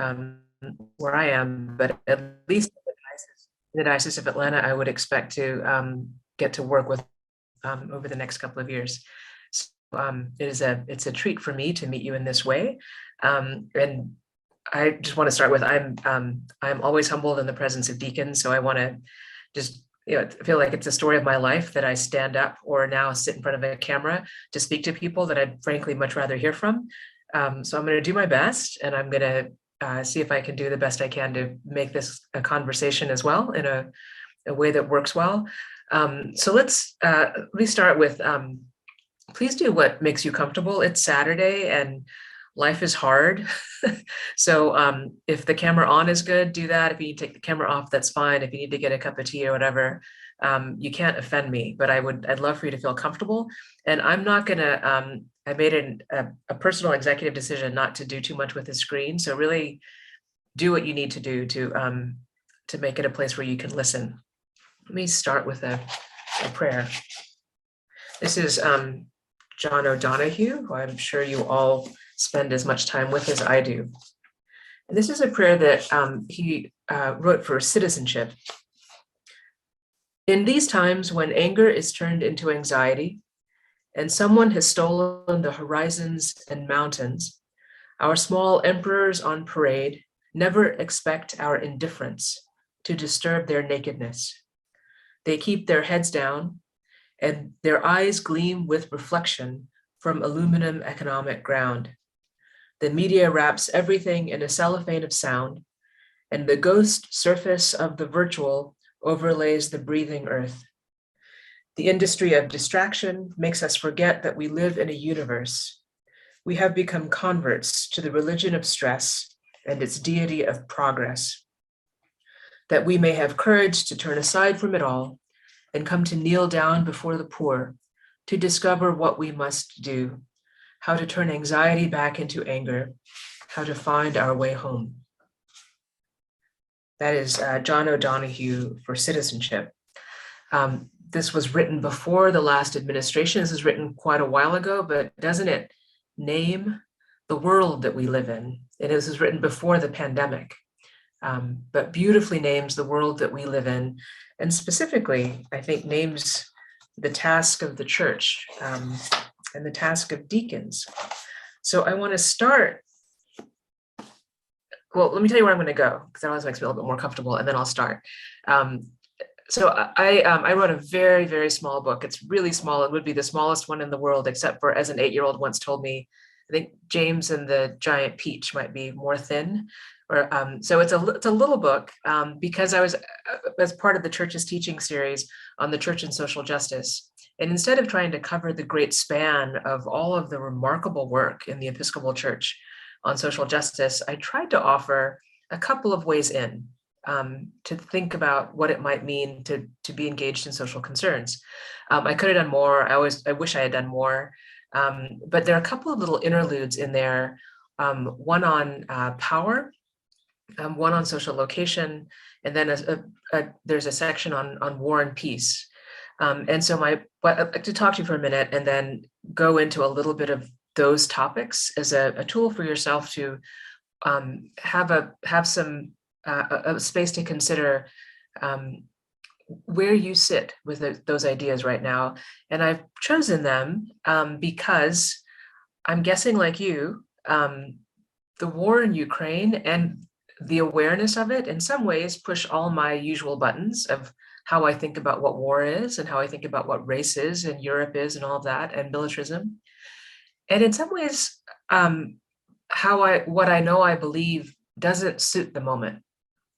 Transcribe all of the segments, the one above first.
um, where I am, but at least in the Diocese of Atlanta, I would expect to get to work with over the next couple of years. So, it's a treat for me to meet you in this way, and I just want to start with I'm always humbled in the presence of deacons, so I want to just feel like it's a story of my life that I stand up or now sit in front of a camera to speak to people that I'd frankly much rather hear from. So I'm going to do my best, and I'm going to see if I can do the best I can to make this a conversation as well in a way that works well. So let's start with please do what makes you comfortable. It's Saturday and life is hard. So if the camera on is good, do that. If you need to take the camera off, that's fine. If you need to get a cup of tea or whatever, you can't offend me, but I'd love for you to feel comfortable. And I'm not gonna, I made a personal executive decision not to do too much with the screen. So really do what you need to do to make it a place where you can listen. Let me start with a prayer. This is John O'Donohue, who I'm sure you all spend as much time with as I do. And this is a prayer that he wrote for citizenship. In these times when anger is turned into anxiety and someone has stolen the horizons and mountains, our small emperors on parade never expect our indifference to disturb their nakedness. They keep their heads down and their eyes gleam with reflection from aluminum economic ground. The media wraps everything in a cellophane of sound, and the ghost surface of the virtual overlays the breathing earth. The industry of distraction makes us forget that we live in a universe. We have become converts to the religion of stress and its deity of progress. That we may have courage to turn aside from it all and come to kneel down before the poor to discover what we must do, how to turn anxiety back into anger, how to find our way home. That is John O'Donohue for citizenship. This was written before the last administration. This was written quite a while ago, but doesn't it name the world that we live in? And this was written before the pandemic, but beautifully names the world that we live in. And specifically, I think names the task of the church and the task of deacons. So I want to start, well, let me tell you where I'm going to go, because that always makes me a little bit more comfortable, and then I'll start. So I wrote a very, very small book. It's really small. It would be the smallest one in the world, except for, as an 8-year-old once told me, I think James and the Giant Peach might be more thin. Or, so it's a little book because I was as part of the church's teaching series on the church and social justice. And instead of trying to cover the great span of all of the remarkable work in the Episcopal Church on social justice, I tried to offer a couple of ways in to think about what it might mean to be engaged in social concerns. I could have done more. I wish I had done more. But there are a couple of little interludes in there, one on power, one on social location, and then there's a section on war and peace. And so I'd like to talk to you for a minute and then go into a little bit of those topics as a tool for yourself to have some a space to consider where you sit with those ideas right now. And I've chosen them because I'm guessing, like you, the war in Ukraine and the awareness of it in some ways push all my usual buttons of how I think about what war is and how I think about what race is and Europe is and all of that, and militarism. And in some ways, what I know I believe doesn't suit the moment.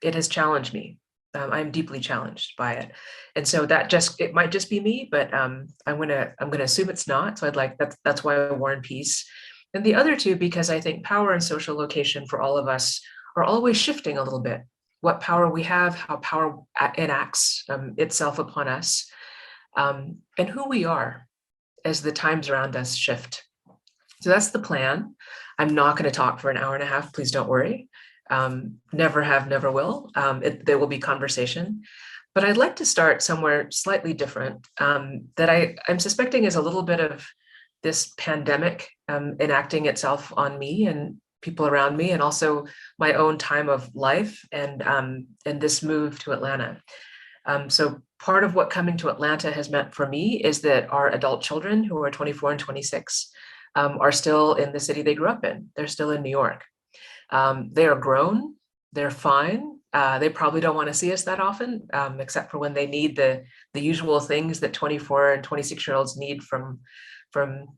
It has challenged me. I'm deeply challenged by it. And so it might just be me, but I'm gonna assume it's not. So that's why War and Peace. And the other two, because I think power and social location for all of us are always shifting a little bit. What power we have, how power enacts itself upon us, and who we are as the times around us shift. So that's the plan. I'm not going to talk for an hour and a half. Please don't worry. Never have, never will. There will be conversation. But I'd like to start somewhere slightly different that I'm suspecting is a little bit of this pandemic enacting itself on me people around me, and also my own time of life and this move to Atlanta. So part of what coming to Atlanta has meant for me is that our adult children, who are 24 and 26, are still in the city they grew up in. They're still in New York. They are grown, they're fine. They probably don't want to see us that often, except for when they need the usual things that 24 and 26-year-olds need from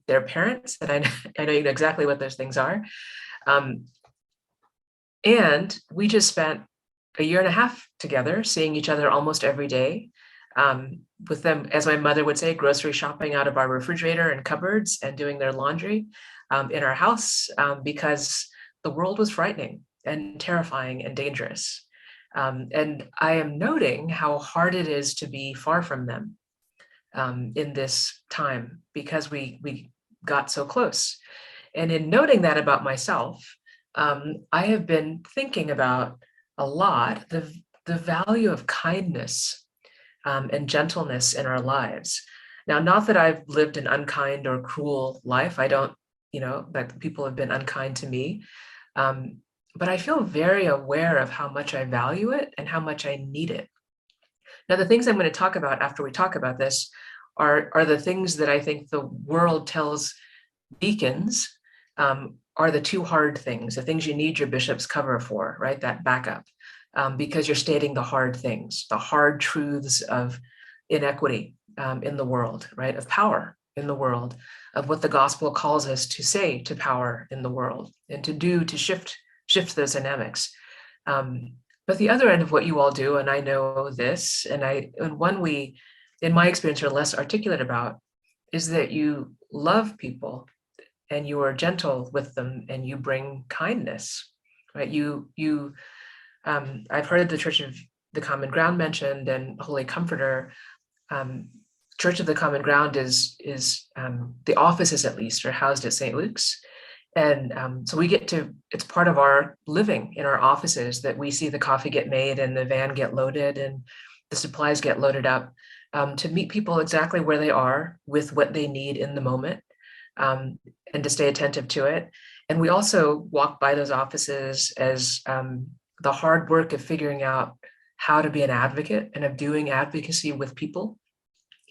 their parents. And I know you know exactly what those things are. And we just spent a year and a half together, seeing each other almost every day, with them, as my mother would say, grocery shopping out of our refrigerator and cupboards and doing their laundry in our house, because the world was frightening and terrifying and dangerous. And I am noting how hard it is to be far from them in this time, because we got so close. And in noting that about myself, I have been thinking about a lot the value of kindness and gentleness in our lives. Now, not that I've lived an unkind or cruel life. I don't, that people have been unkind to me. But I feel very aware of how much I value it and how much I need it. Now, the things I'm going to talk about after we talk about this are the things that I think the world tells deacons are the two hard things, the things you need your bishop's cover for, right? That backup, because you're stating the hard things, the hard truths of inequity in the world, right? Of power in the world, of what the gospel calls us to say to power in the world and to do to shift those dynamics. But the other end of what you all do, and I know this, and one we, in my experience, are less articulate about, is that you love people and you are gentle with them and you bring kindness, right? I've heard the Church of the Common Ground mentioned and Holy Comforter. Church of the Common Ground is the offices, at least, are housed at St. Luke's. And so we get to, it's part of our living in our offices that we see the coffee get made and the van get loaded and the supplies get loaded up, to meet people exactly where they are with what they need in the moment, and to stay attentive to it. And we also walk by those offices as the hard work of figuring out how to be an advocate and of doing advocacy with people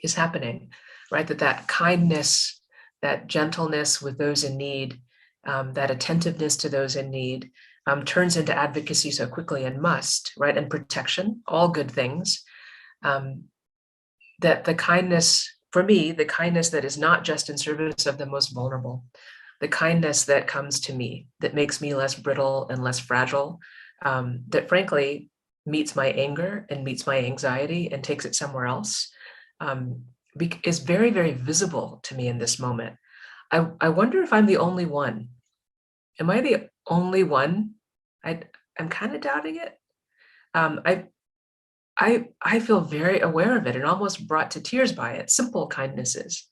is happening, right? That kindness, that gentleness with those in need, that attentiveness to those in need, turns into advocacy so quickly and must, right? And protection, all good things. That the kindness, for me, the kindness that is not just in service of the most vulnerable, the kindness that comes to me, that makes me less brittle and less fragile, that frankly meets my anger and meets my anxiety and takes it somewhere else, is very, very visible to me in this moment. I wonder if I'm the only one. Am I the only one? I'm kind of doubting it. I feel very aware of it and almost brought to tears by it. Simple kindnesses,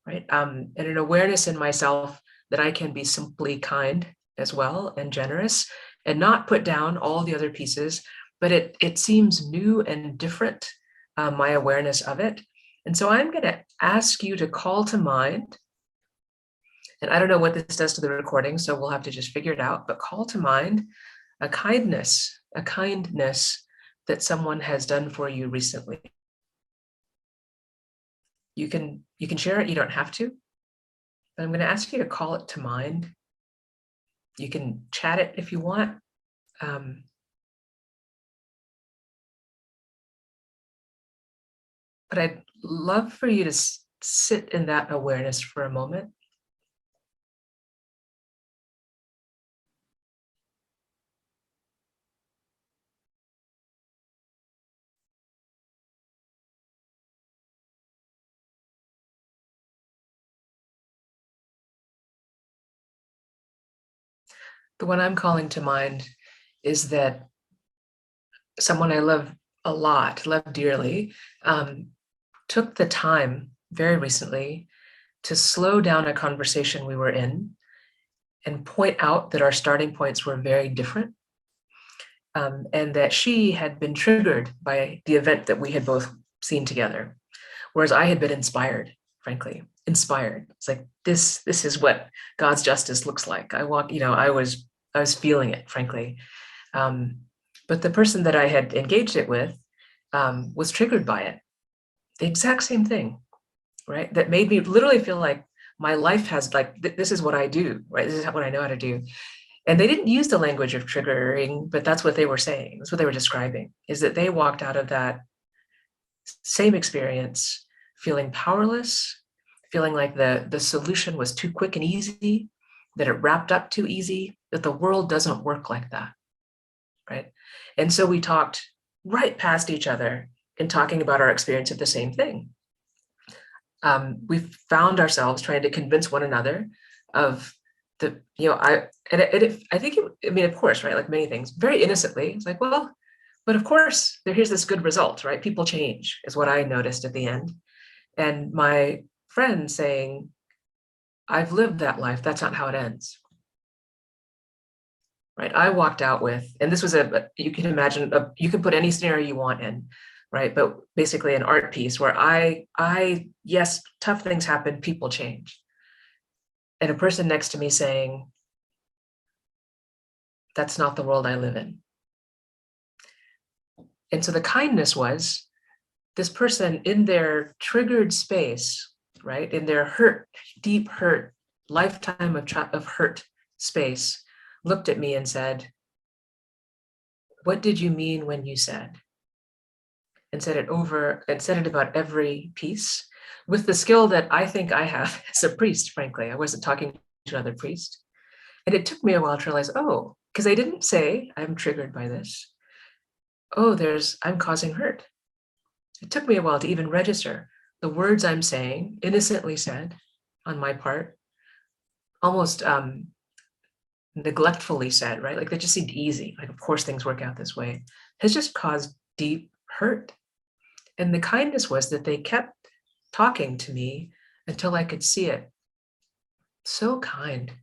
right? And an awareness in myself that I can be simply kind as well and generous and not put down all the other pieces, but it seems new and different, my awareness of it. And so I'm going to ask you to call to mind, and I don't know what this does to the recording, so we'll have to just figure it out, but call to mind a kindness that someone has done for you recently. You can share it, you don't have to, but I'm going to ask you to call it to mind. You can chat it if you want. But I'd love for you to sit in that awareness for a moment. The one I'm calling to mind is that someone I love a lot, love dearly, took the time very recently to slow down a conversation we were in and point out that our starting points were very different, and that she had been triggered by the event that we had both seen together, whereas I had been inspired, frankly, inspired. It's like, this is what God's justice looks like. I was feeling it, frankly. But the person that I had engaged it with was triggered by it. The exact same thing, right? That made me literally feel like my life has like, this is what I do, right? This is what I know how to do. And they didn't use the language of triggering, but that's what they were saying. That's what they were describing, is that they walked out of that same experience feeling powerless, feeling like the solution was too quick and easy, that it wrapped up too easy, that the world doesn't work like that, right? And so we talked right past each other in talking about our experience of the same thing. We found ourselves trying to convince one another of the, I think, of course, right, like many things, very innocently, it's like, well, but of course, here's this good result, right? People change, is what I noticed at the end. And my friend saying, I've lived that life, that's not how it ends. Right, I walked out with, and this was you can imagine, you can put any scenario you want in, right? But basically an art piece where yes, tough things happen, people change. And a person next to me saying, that's not the world I live in. And so the kindness was this person in their triggered space, right? In their hurt, deep hurt, lifetime of hurt space, looked at me and said, what did you mean when you said? And said it about every piece with the skill that I think I have as a priest, frankly. I wasn't talking to another priest. And it took me a while to realize, because I didn't say I'm triggered by this. I'm causing hurt. It took me a while to even register the words I'm saying, innocently said on my part, almost neglectfully said, right? Like they just seemed easy. Like, of course, things work out this way, has just caused deep hurt. And the kindness was that they kept talking to me until I could see it. So kind. It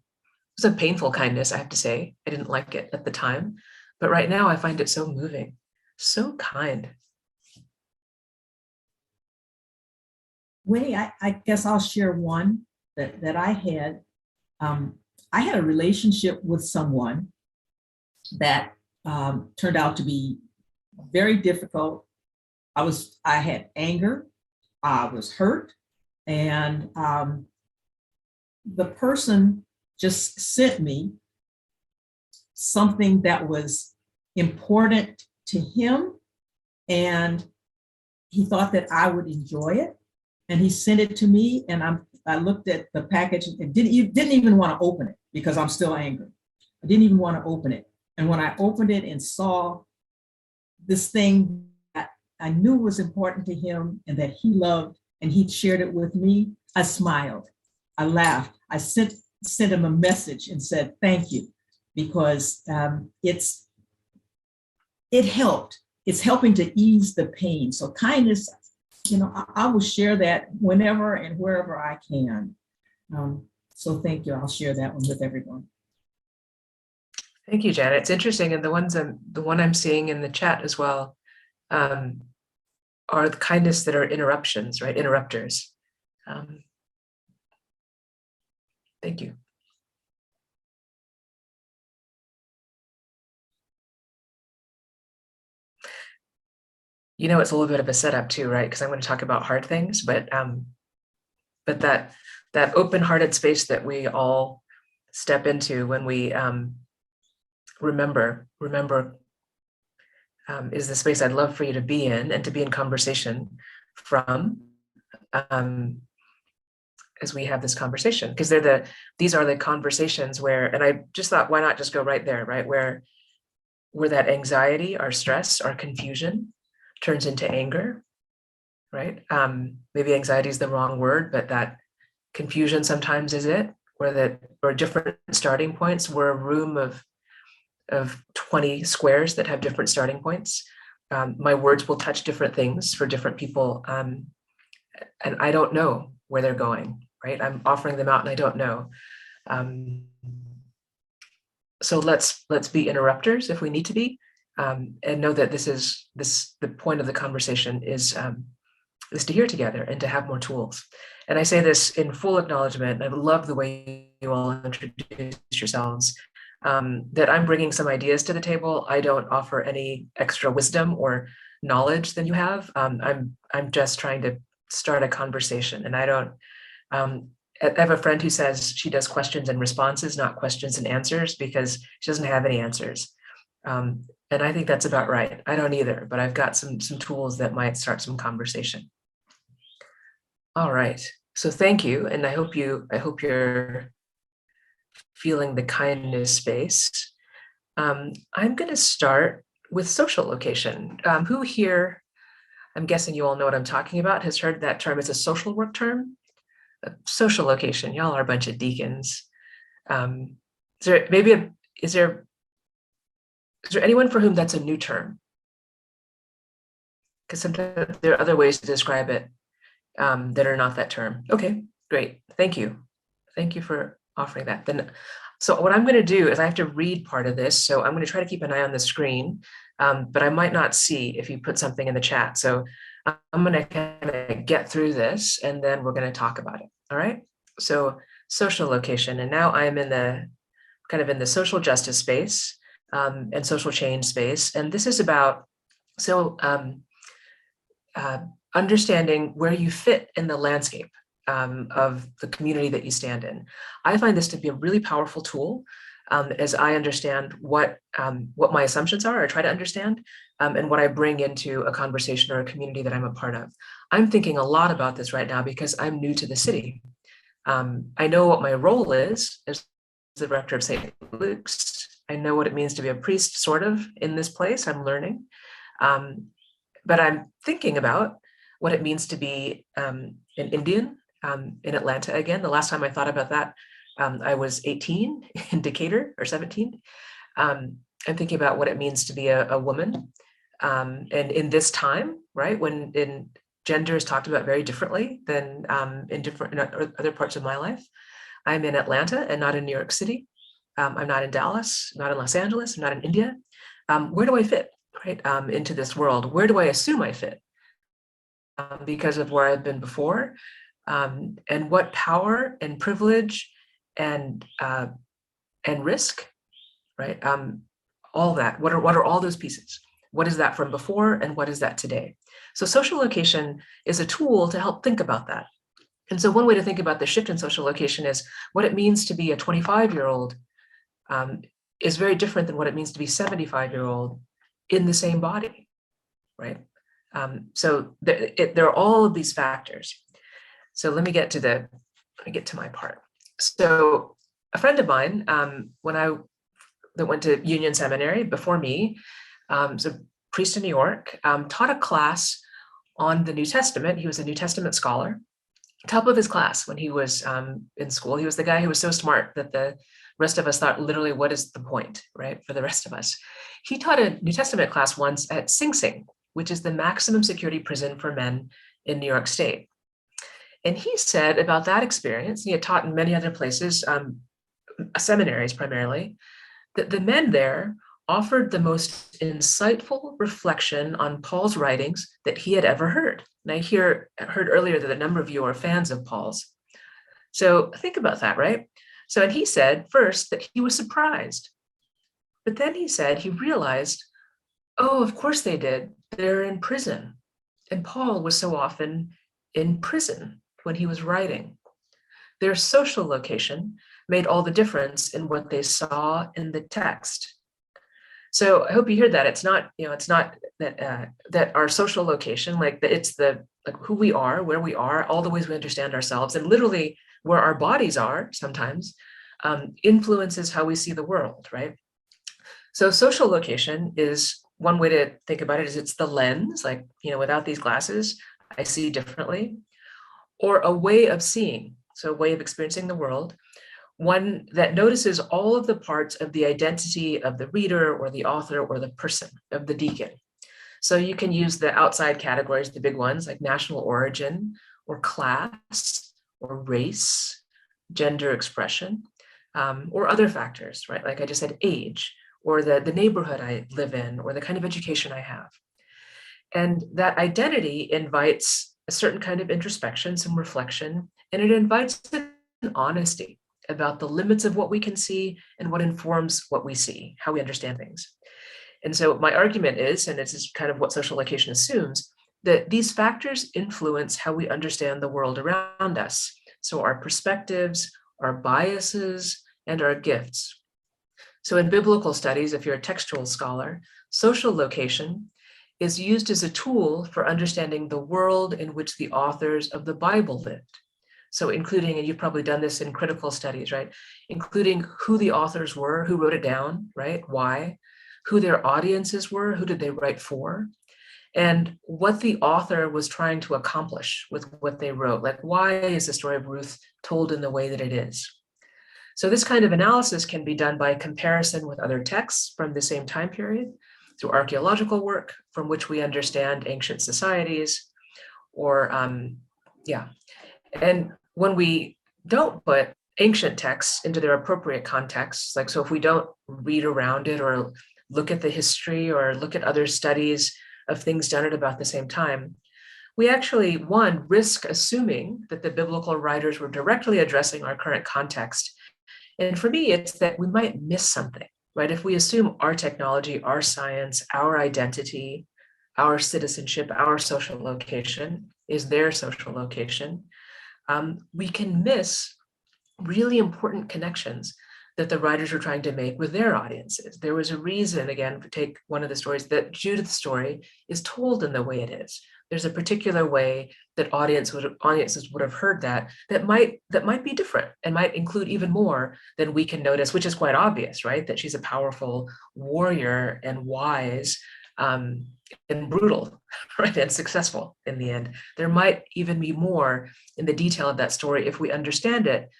was a painful kindness, I have to say. I didn't like it at the time, but right now I find it so moving, so kind. Winnie, I guess I'll share one that I had. I had a relationship with someone that turned out to be very difficult. I had anger, I was hurt, and the person just sent me something that was important to him, and he thought that I would enjoy it, and he sent it to me, and I looked at the package and didn't even want to open it because I'm still angry. I didn't even want to open it. And when I opened it and saw this thing that I knew was important to him and that he loved, and he shared it with me, I smiled, I laughed, I sent him a message and said, thank you, because it helped. It's helping to ease the pain. So kindness, I will share that whenever and wherever I can. So thank you. I'll share that one with everyone. Thank you, Janet. It's interesting, and the one I'm seeing in the chat as well are the kindness that are interruptions, right? Interrupters. Thank you. It's a little bit of a setup too, right? Because I'm going to talk about hard things, but that open-hearted space that we all step into when we remember is the space I'd love for you to be in and to be in conversation from as we have this conversation, because these are the conversations where, and I just thought, why not just go right there, right? Where that anxiety, our stress, our confusion turns into anger, right? Maybe anxiety is the wrong word, but that confusion sometimes is it, where different starting points. We're a room of 20 squares that have different starting points. My words will touch different things for different people. And I don't know where they're going, right? I'm offering them out and I don't know. So let's be interrupters if we need to be, and know that the point of the conversation is to hear together and to have more tools. And I say this in full acknowledgement. I love the way you all introduce yourselves. that I'm bringing some ideas to the table. I don't offer any extra wisdom or knowledge than you have. I'm just trying to start a conversation, and I don't. I have a friend who says she does questions and responses, not questions and answers, because she doesn't have any answers. And I think that's about right. I don't either, but I've got some tools that might start some conversation. All right. So thank you, and I hope you're feeling the kindness space. I'm going to start with social location. Who here, I'm guessing you all know what I'm talking about, has heard that term. It's a social work term. Social location. Y'all are a bunch of deacons. Is there anyone for whom that's a new term? Because sometimes there are other ways to describe it that are not that term. Okay, great. Thank you. Thank you for offering that. Then, so what I'm going to do is I have to read part of this. So I'm going to try to keep an eye on the screen, but I might not see if you put something in the chat. So I'm going to kind of get through this, and then we're going to talk about it. All right. So social location, and now I'm in the kind of in the social justice space and social change space, and this is about understanding where you fit in the landscape of the community that you stand in. I find this to be a really powerful tool as I understand what my assumptions are, or try to understand, and what I bring into a conversation or a community that I'm a part of. I'm thinking a lot about this right now because I'm new to the city. I know what my role is as the rector of St. Luke's. I know what it means to be a priest, sort of, in this place. I'm learning. But I'm thinking about what it means to be an Indian in Atlanta again. The last time I thought about that, I was 18 in Decatur, or 17. I'm thinking about what it means to be a woman. And in this time, right, when gender is talked about very differently than in other parts of my life. I'm in Atlanta and not in New York City. I'm not in Dallas, not in Los Angeles, I'm not in India. Where do I fit, right, into this world? Where do I assume I fit because of where I've been before? And what power and privilege and risk, right? All that. What are all those pieces? What is that from before, and what is that today? So social location is a tool to help think about that. And so one way to think about the shift in social location is what it means to be a 25-year-old is very different than what it means to be 75-year-old in the same body, right? So there are all of these factors. So let me get to my part. So a friend of mine, that went to Union Seminary before me, was a priest in New York, taught a class on the New Testament. He was a New Testament scholar, top of his class when he was in school. He was the guy who was so smart that the rest of us thought, literally, what is the point, right, for the rest of us? He taught a New Testament class once at Sing Sing, which is the maximum security prison for men in New York State. And he said about that experience, he had taught in many other places, seminaries primarily, that the men there offered the most insightful reflection on Paul's writings that he had ever heard. And I heard earlier that a number of you are fans of Paul's. So think about that, right? So, and he said first that he was surprised, but then he said he realized, oh, of course they did. They're in prison. And Paul was so often in prison when he was writing. Their social location made all the difference in what they saw in the text. So I hope you hear that. It's not that that our social location, it's who we are, where we are, all the ways we understand ourselves, and literally where our bodies are sometimes influences how we see the world, right? So social location is one way to think about it. Is it's the lens, without these glasses, I see differently, or a way of seeing, so a way of experiencing the world, one that notices all of the parts of the identity of the reader or the author or the person, of the deacon. So you can use the outside categories, the big ones like national origin or class or race, gender expression, or other factors, right? Like I just said, age, or the neighborhood I live in, or the kind of education I have. And that identity invites a certain kind of introspection, some reflection, and it invites an honesty. about the limits of what we can see and what informs what we see, how we understand things. And so my argument is, and this is kind of what social location assumes, that these factors influence how we understand the world around us. So our perspectives, our biases, and our gifts. So in biblical studies, if you're a textual scholar, social location is used as a tool for understanding the world in which the authors of the Bible lived. So including, and you've probably done this in critical studies, right? Including who the authors were, who wrote it down, right? Why, who their audiences were, who did they write for, and what the author was trying to accomplish with what they wrote. Like, why is the story of Ruth told in the way that it is? So this kind of analysis can be done by comparison with other texts from the same time period, through archaeological work from which we understand ancient societies, or And when we don't put ancient texts into their appropriate contexts, like, so if we don't read around it or look at the history or look at other studies of things done at about the same time, we actually, one, risk assuming that the biblical writers were directly addressing our current context. And for me, it's that we might miss something, right? If we assume our technology, our science, our identity, our citizenship, our social location is their social location, we can miss really important connections that the writers were trying to make with their audiences. There was a reason, again, take one of the stories, that Judith's story is told in the way it is. There's a particular way that audiences would have heard that might be different and might include even more than we can notice, which is quite obvious, right? That she's a powerful warrior and wise and brutal, right? And successful in the end. There might even be more in the detail of that story if we understand it,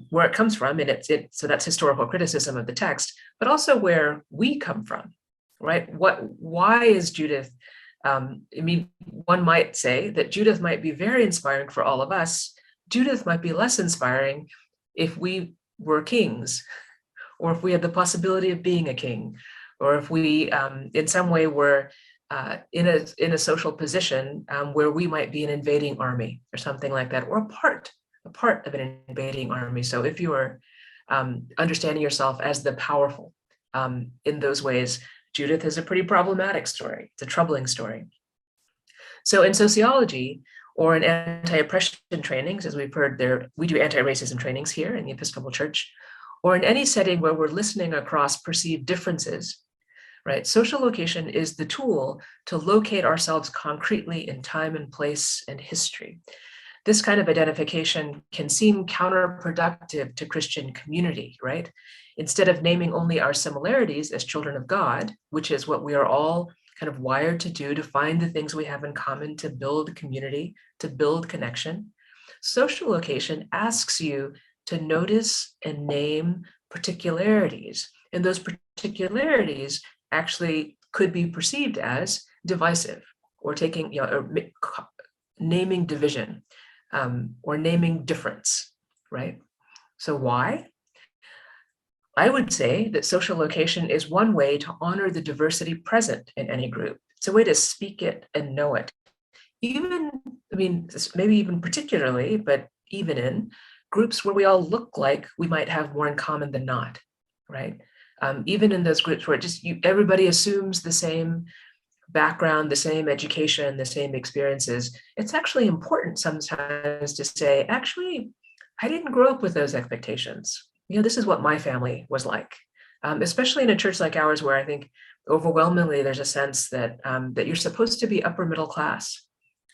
where it comes from, and so that's historical criticism of the text, but also where we come from, right? Why is Judith? One might say that Judith might be very inspiring for all of us. Judith might be less inspiring if we were kings, or if we had the possibility of being a king, or if we, in some way, were in a social position where we might be an invading army or something like that, or a part of an invading army. So if you are understanding yourself as the powerful in those ways, Judith is a pretty problematic story. It's a troubling story. So in sociology or in anti-oppression trainings, as we've heard there, we do anti-racism trainings here in the Episcopal Church, or in any setting where we're listening across perceived differences, right? Social location is the tool to locate ourselves concretely in time and place and history. This kind of identification can seem counterproductive to Christian community, right? Instead of naming only our similarities as children of God, which is what we are all kind of wired to do, to find the things we have in common, to build community, to build connection, social location asks you to notice and name particularities. And those particularities actually could be perceived as divisive, or taking, or naming division, or naming difference, right? So why? I would say that social location is one way to honor the diversity present in any group. It's a way to speak it and know it. Maybe even particularly, but even in groups where we all look like we might have more in common than not, right? Even in those groups where everybody assumes the same background, the same education, the same experiences, it's actually important sometimes to say, actually, I didn't grow up with those expectations. This is what my family was like, especially in a church like ours, where I think overwhelmingly there's a sense that that you're supposed to be upper middle class,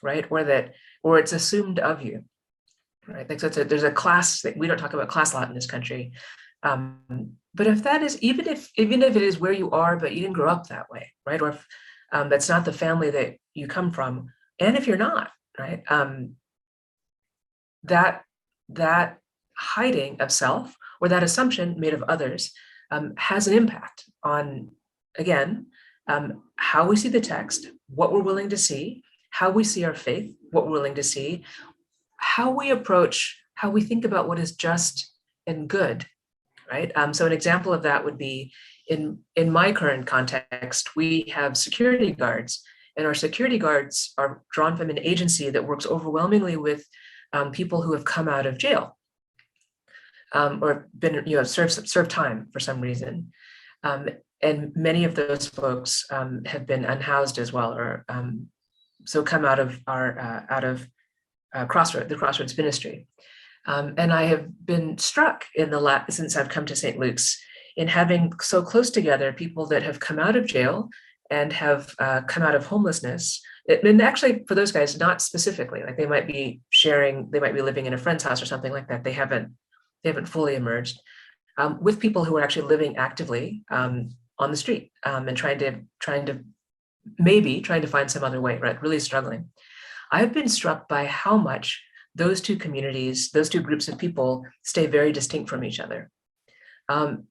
right? Or it's assumed of you, right? Like, so there's a class that we don't talk about class a lot in this country. But if that is, even if it is where you are, but you didn't grow up that way, right? Or if that's not the family that you come from, and if you're not, right? That hiding of self, or that assumption made of others, has an impact on, again, how we see the text, what we're willing to see, how we see our faith, what we're willing to see, how we think about what is just and good, right? So an example of that would be, in my current context, we have security guards, and our security guards are drawn from an agency that works overwhelmingly with people who have come out of jail. or been, served time for some reason. And many of those folks have been unhoused as well, or so come out of the Crossroads ministry. And I have been struck since I've come to St. Luke's in having so close together people that have come out of jail and have come out of homelessness. And actually, for those guys, not specifically, like they might be living in a friend's house or something like that. They haven't fully emerged, with people who are actually living actively on the street, and trying to find some other way, right? Really struggling. I've been struck by how much those two communities, those two groups of people stay very distinct from each other, and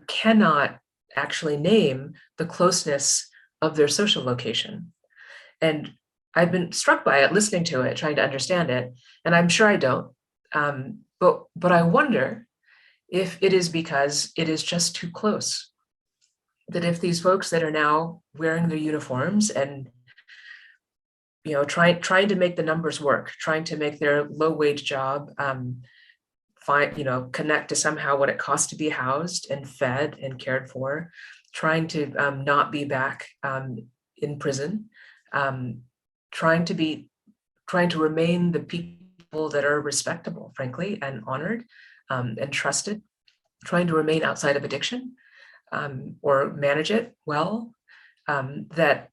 cannot actually name the closeness of their social location. And I've been struck by it, listening to it, trying to understand it, and I'm sure I don't. But I wonder if it is because it is just too close. That if these folks that are now wearing their uniforms and trying to make the numbers work, trying to make their low-wage job connect to somehow what it costs to be housed and fed and cared for, trying to not be back in prison, trying to remain the people that are respectable, frankly, and honored and trusted, trying to remain outside of addiction or manage it well, that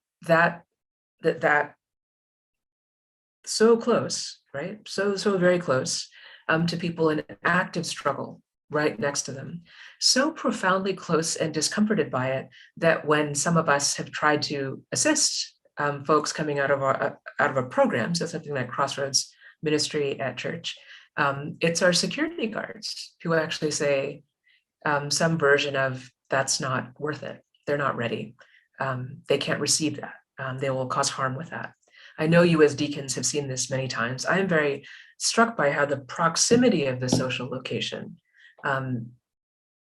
so close, right? So very close to people in active struggle right next to them. So profoundly close and discomforted by it that when some of us have tried to assist folks coming out of our program, so something like Crossroads Ministry at church, it's our security guards who actually say some version of, that's not worth it. They're not ready. They can't receive that. They will cause harm with that. I know you as deacons have seen this many times. I am very struck by how the proximity of the social location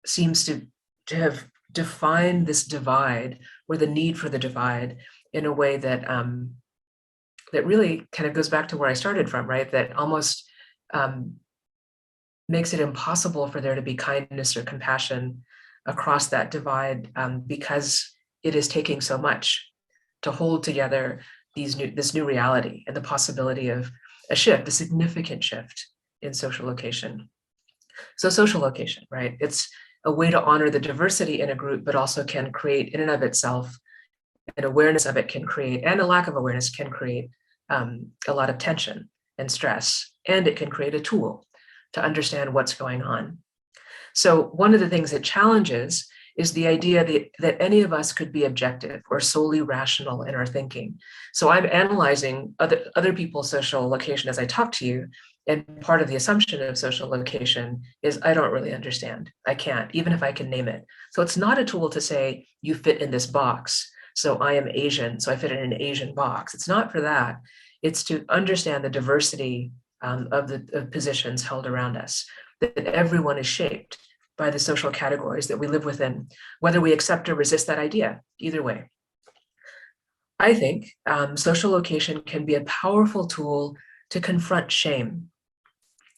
seems to have defined this divide, or the need for the divide, in a way that that really kind of goes back to where I started from, right? That almost makes it impossible for there to be kindness or compassion across that divide, because it is taking so much to hold together this new reality and the possibility of a shift, a significant shift in social location. So social location, right? It's a way to honor the diversity in a group, but also can create in and of itself, an awareness of it can create, and a lack of awareness can create a lot of tension and stress, and it can create a tool to understand what's going on. So one of the things it challenges is the idea that any of us could be objective or solely rational in our thinking. So I'm analyzing other people's social location as I talk to you, and part of the assumption of social location is I don't really understand. I can't, even if I can name it. So it's not a tool to say you fit in this box. So I am Asian, so I fit in an Asian box. It's not for that. It's to understand the diversity of the positions held around us, that everyone is shaped by the social categories that we live within, whether we accept or resist that idea, either way. I think social location can be a powerful tool to confront shame.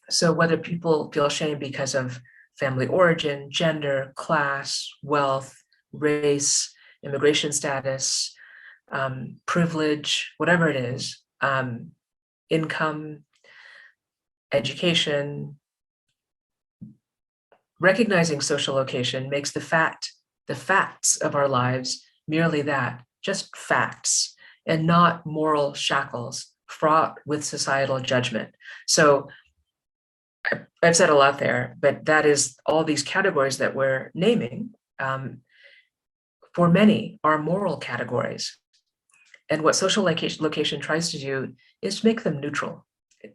So whether people feel shame because of family origin, gender, class, wealth, race, immigration status, privilege, whatever it is, income, education, recognizing social location makes the facts of our lives merely that, just facts, and not moral shackles fraught with societal judgment. So I've said a lot there, but that is all these categories that we're naming, for many are moral categories. And what social location tries to do is to make them neutral.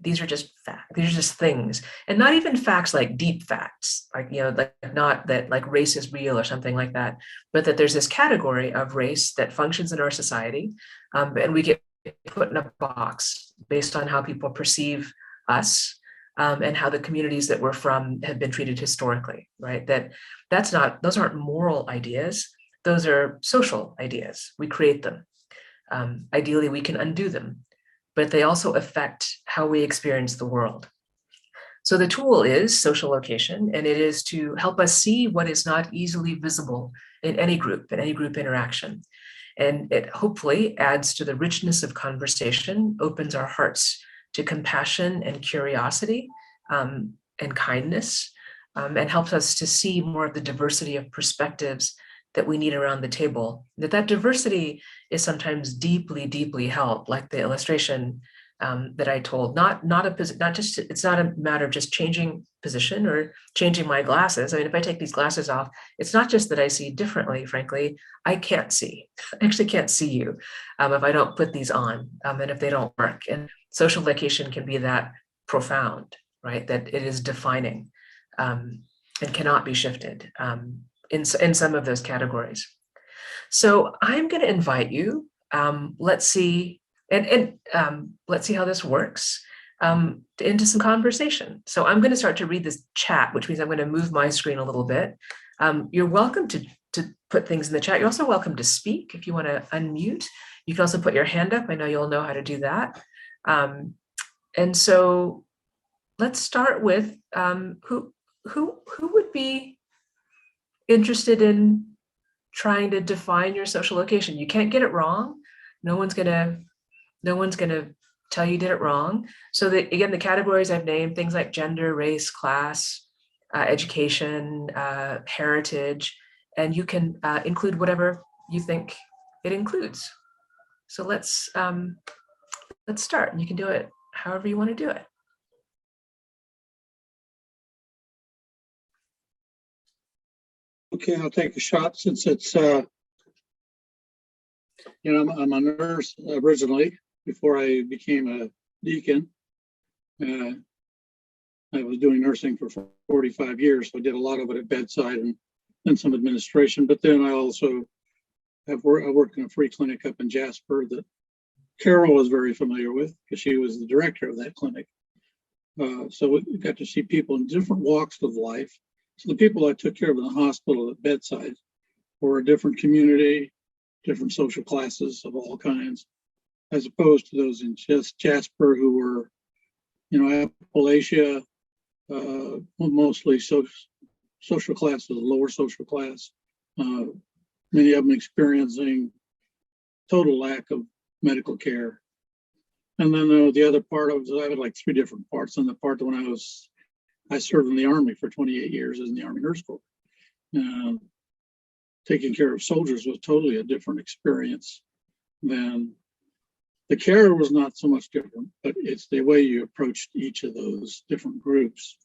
These are just facts. These are just things, and not even facts like deep facts, like not that like race is real or something like that, but that there's this category of race that functions in our society, and we get put in a box based on how people perceive us, and how the communities that we're from have been treated historically, right? Those aren't moral ideas; those are social ideas. We create them. Ideally, we can undo them, but they also affect how we experience the world. So the tool is social location, and it is to help us see what is not easily visible in any group interaction. And it hopefully adds to the richness of conversation, opens our hearts to compassion and curiosity, and kindness, and helps us to see more of the diversity of perspectives that we need around the table. That diversity is sometimes deeply, deeply held, like the illustration that I told. It's not a matter of just changing position or changing my glasses. I mean, if I take these glasses off, it's not just that I see differently. Frankly, I can't see. I actually can't see you if I don't put these on, and if they don't work. And social location can be that profound, right? That it is defining, and cannot be shifted in some of those categories. So I'm going to invite you. Let's see, and let's see how this works, into some conversation. So I'm going to start to read this chat, which means I'm going to move my screen a little bit. You're welcome to put things in the chat. You're also welcome to speak if you want to unmute. You can also put your hand up. I know you'll know how to do that. And so let's start with who would be interested in trying to define your social location. You can't get it wrong. No one's gonna tell you did it wrong. So again, the categories I've named, things like gender, race, class, education, heritage, and you can include whatever you think it includes. So let's start, and you can do it however you want to do it. Okay, I'll take a shot since it's, I'm a nurse originally before I became a deacon. I was doing nursing for 45 years, so I did a lot of it at bedside and some administration. But then I also I worked in a free clinic up in Jasper that Carol was very familiar with because she was the director of that clinic. So we got to see people in different walks of life. So the people I took care of in the hospital at bedside were a different community, different social classes of all kinds, as opposed to those in just Jasper who were, Appalachia, mostly social classes, lower social class. Many of them experiencing total lack of medical care. And then the other part of I had like three different parts. And the part that when I served in the Army for 28 years in the Army Nurse Corps. Taking care of soldiers was totally a different experience than the care was not so much different, but it's the way you approached each of those different groups.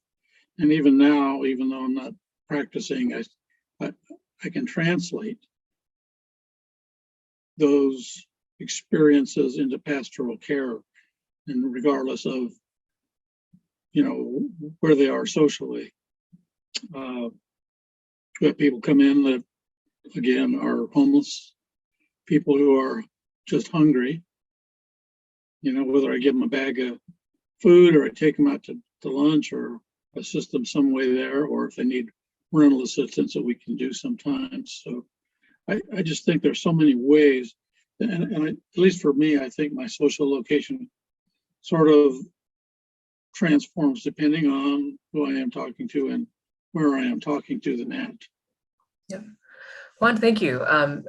And even now, even though I'm not practicing, I can translate those experiences into pastoral care, and regardless of where they are socially. We have people come in that, again, are homeless, people who are just hungry, whether I give them a bag of food or I take them out to lunch or assist them some way there, or if they need rental assistance that we can do sometimes. So I just think there's so many ways, and at least for me, I think my social location sort of transforms depending on who I am talking to and where I am talking to them at. Yeah. Juan, thank you. And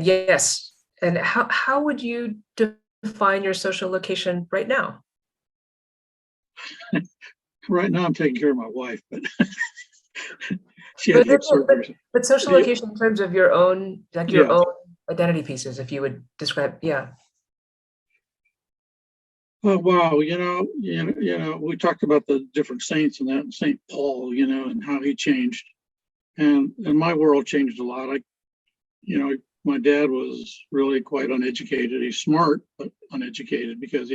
yes, and how would you define your social location right now? Right now, I'm taking care of my wife, but she had hip surgery. But social location in terms of your own, your own identity pieces, if you would describe, yeah. Oh wow, we talked about the different saints and that, Saint Paul, and how he changed, and my world changed a lot. My dad was really quite uneducated. He's smart but uneducated because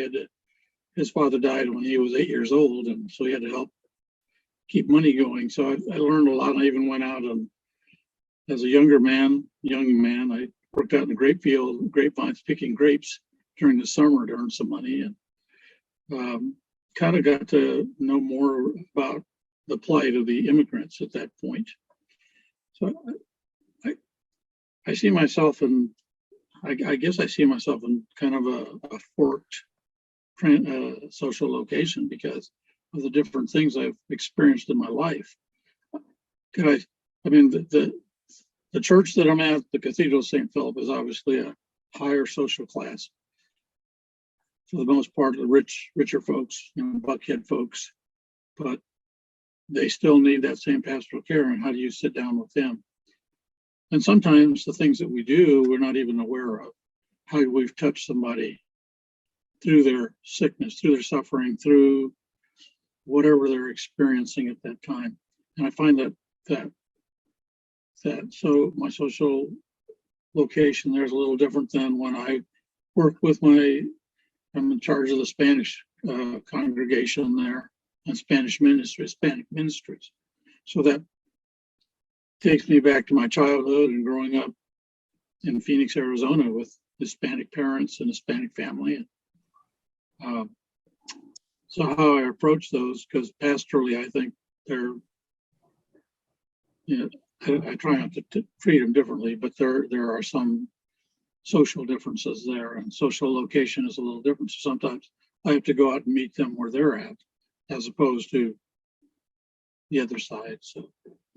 his father died when he was 8 years old, and so he had to help keep money going. So I learned a lot. I even went out and as a young man, I worked out in the grape field, grapevines, picking grapes during the summer to earn some money, and kind of got to know more about the plight of the immigrants at that point. So I see myself in, I guess I see myself in kind of a forked social location, because of the different things I've experienced in my life. The church that I'm at, the Cathedral of St. Philip, is obviously a higher social class. For the most part, the richer folks, Buckhead folks, but they still need that same pastoral care. And how do you sit down with them? And sometimes the things that we do, we're not even aware of. How we've touched somebody through their sickness, through their suffering, through whatever they're experiencing at that time. And I find that so my social location there is a little different than when I work with I'm in charge of the Spanish congregation there and Hispanic ministries. So that takes me back to my childhood and growing up in Phoenix, Arizona with Hispanic parents and Hispanic family. So how I approach those, because pastorally, I think they're, I try not to treat them differently, but there are some social differences there, and social location is a little different. So sometimes I have to go out and meet them where they're at, as opposed to the other side. So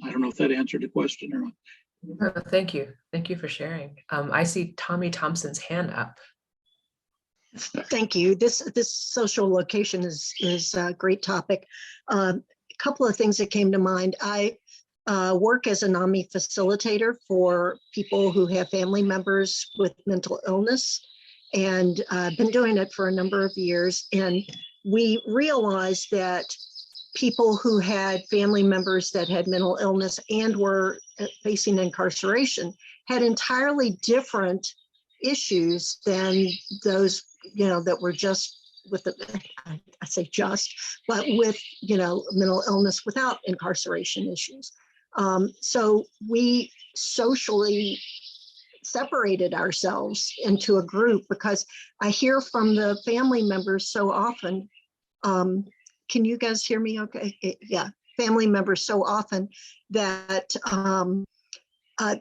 I don't know if that answered the question or not. Oh, thank you. Thank you for sharing. I see Tommy Thompson's hand up. Thank you. This social location is a great topic. A couple of things that came to mind. I work as a NAMI facilitator for people who have family members with mental illness, and I've been doing it for a number of years. And we realized that people who had family members that had mental illness and were facing incarceration had entirely different issues than those, that were just with I say just, but with, mental illness without incarceration issues. So we socially separated ourselves into a group, because I hear from the family members so often, can you guys hear me okay? Yeah, family members so often that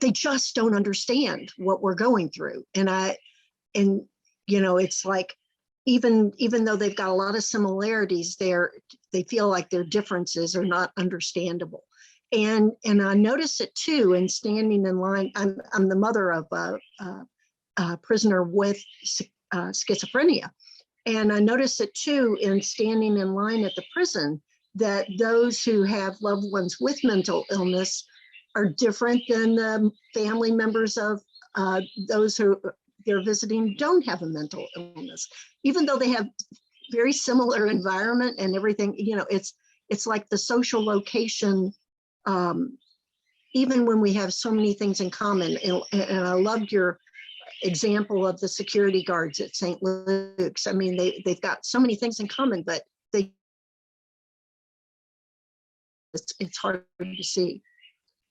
they just don't understand what we're going through. And it's like, even though they've got a lot of similarities, they feel like their differences are not understandable. And I notice it too in standing in line. I'm the mother of a prisoner with schizophrenia. And I notice it too in standing in line at the prison, that those who have loved ones with mental illness are different than the family members of those who they're visiting don't have a mental illness. Even though they have very similar environment and everything, it's like the social location, even when we have so many things in common. And I loved your example of the security guards at St. Luke's. I mean, they've got so many things in common, but it's hard to see.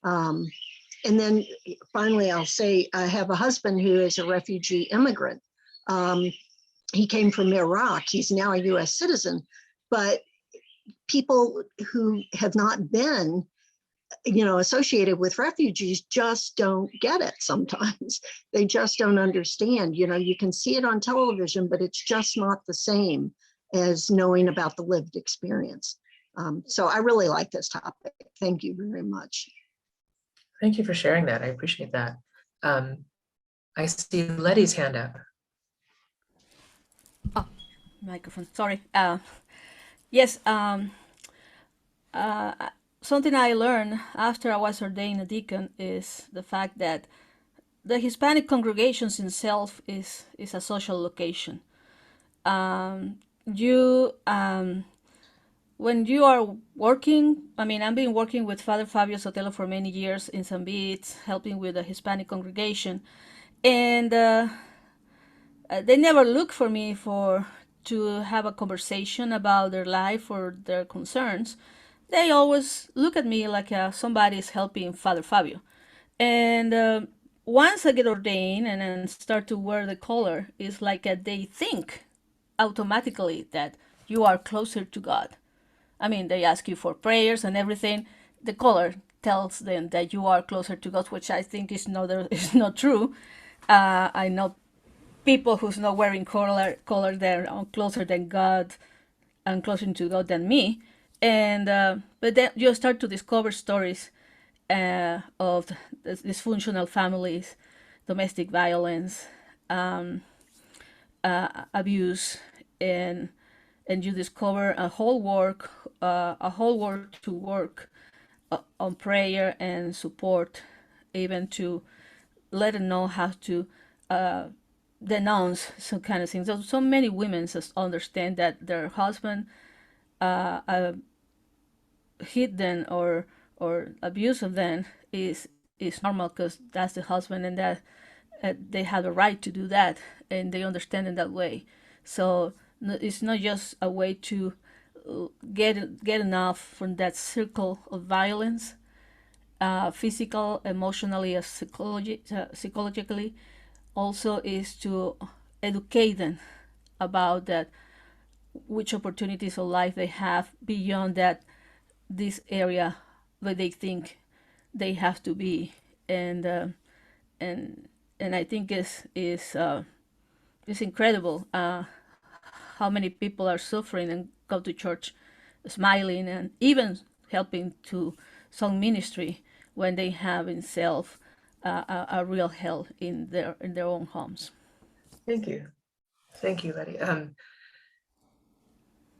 And then finally, I'll say I have a husband who is a refugee immigrant. He came from Iraq. He's now a US citizen, but people who have not been associated with refugees just don't get it sometimes. They just don't understand. You can see it on television, but it's just not the same as knowing about the lived experience. So I really like this topic. Thank you very much. Thank you for sharing that. I appreciate that. I see Letty's hand up. Oh, microphone, sorry. Yes, something I learned after I was ordained a deacon is the fact that the Hispanic congregations itself is a social location. When you are working, I've been working with Father Fabio Sotelo for many years in San Beats, helping with the Hispanic congregation, and they never look for me to have a conversation about their life or their concerns. They always look at me like somebody is helping Father Fabio. And once I get ordained and then start to wear the collar, it's like they think automatically that you are closer to God. They ask you for prayers and everything. The collar tells them that you are closer to God, which I think is not true. I know people who's not wearing collar, they're closer than God and closer to God than me. And but then you start to discover stories of dysfunctional families, domestic violence, abuse, and you discover a whole work to work on prayer and support, even to let them know how to denounce some kind of things. So many women just understand that their husband hit them or abuse of them is normal because that's the husband, and that they have a right to do that, and they understand in that way. So it's not just a way to get enough from that circle of violence, physical, emotionally, or psychologically. Also is to educate them about that, which opportunities of life they have beyond that, this area where they think they have to be. And I think is incredible how many people are suffering and go to church smiling and even helping to some ministry when they have in self a real hell in their own homes. Thank you. Thank you, Letty.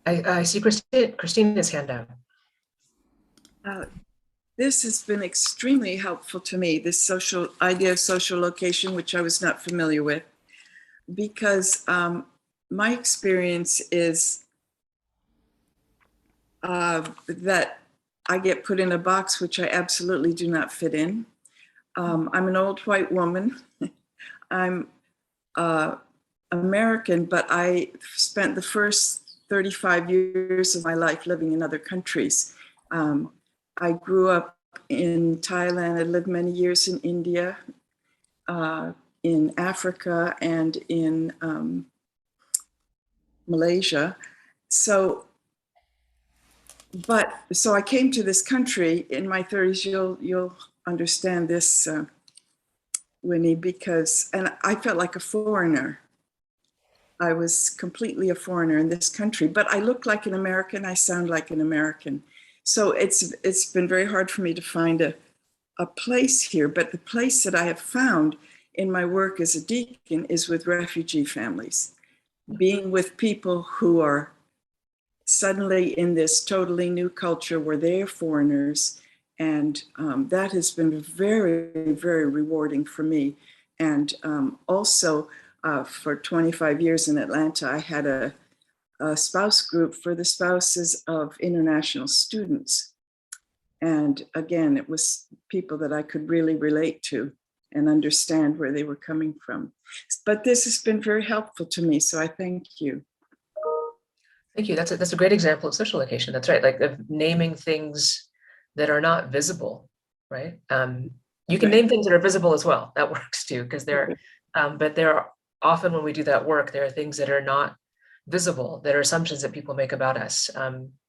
I see Christina's hand out. This has been extremely helpful to me, this idea of social location, which I was not familiar with, because my experience is that I get put in a box which I absolutely do not fit in. I'm an old white woman. I'm American, but I spent the first 35 years of my life living in other countries. I grew up in Thailand. I lived many years in India, in Africa, and in Malaysia. So I came to this country in my 30s. You'll understand this, Winnie, and I felt like a foreigner. I was completely a foreigner in this country, but I look like an American. I sound like an American. So it's been very hard for me to find a place here. But the place that I have found in my work as a deacon is with refugee families, being with people who are suddenly in this totally new culture where they're foreigners. And that has been very, very rewarding for me. And also for 25 years in Atlanta, I had a spouse group for the spouses of international students. And again, it was people that I could really relate to and understand where they were coming from. But this has been very helpful to me, so I thank you. Thank you. That's a great example of social location. That's right. Like of naming things that are not visible, right? You can name things that are visible as well. That works too, because but there are often when we do that work, there are things that are not visible, that are assumptions that people make about us.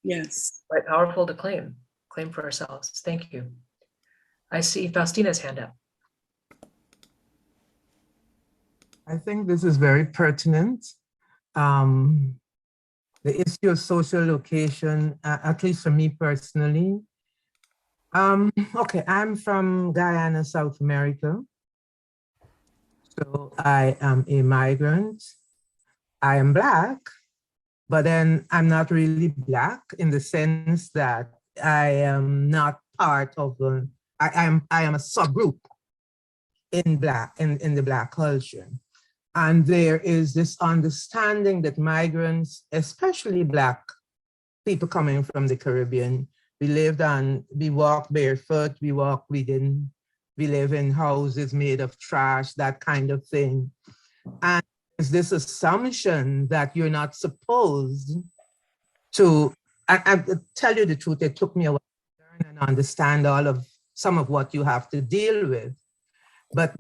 Yes. Quite powerful to claim for ourselves. Thank you. I see Faustina's hand up. I think this is very pertinent. The issue of social location, at least for me personally. Okay, I'm from Guyana, South America. So I am a migrant. I am Black, but then I'm not really Black in the sense that I am not part of I am a subgroup in the Black culture. And there is this understanding that migrants, especially Black people coming from the Caribbean, we walk barefoot, we live in houses made of trash, that kind of thing. And there's this assumption that you're not supposed to, I tell you the truth, it took me a while to learn and understand some of what you have to deal with, but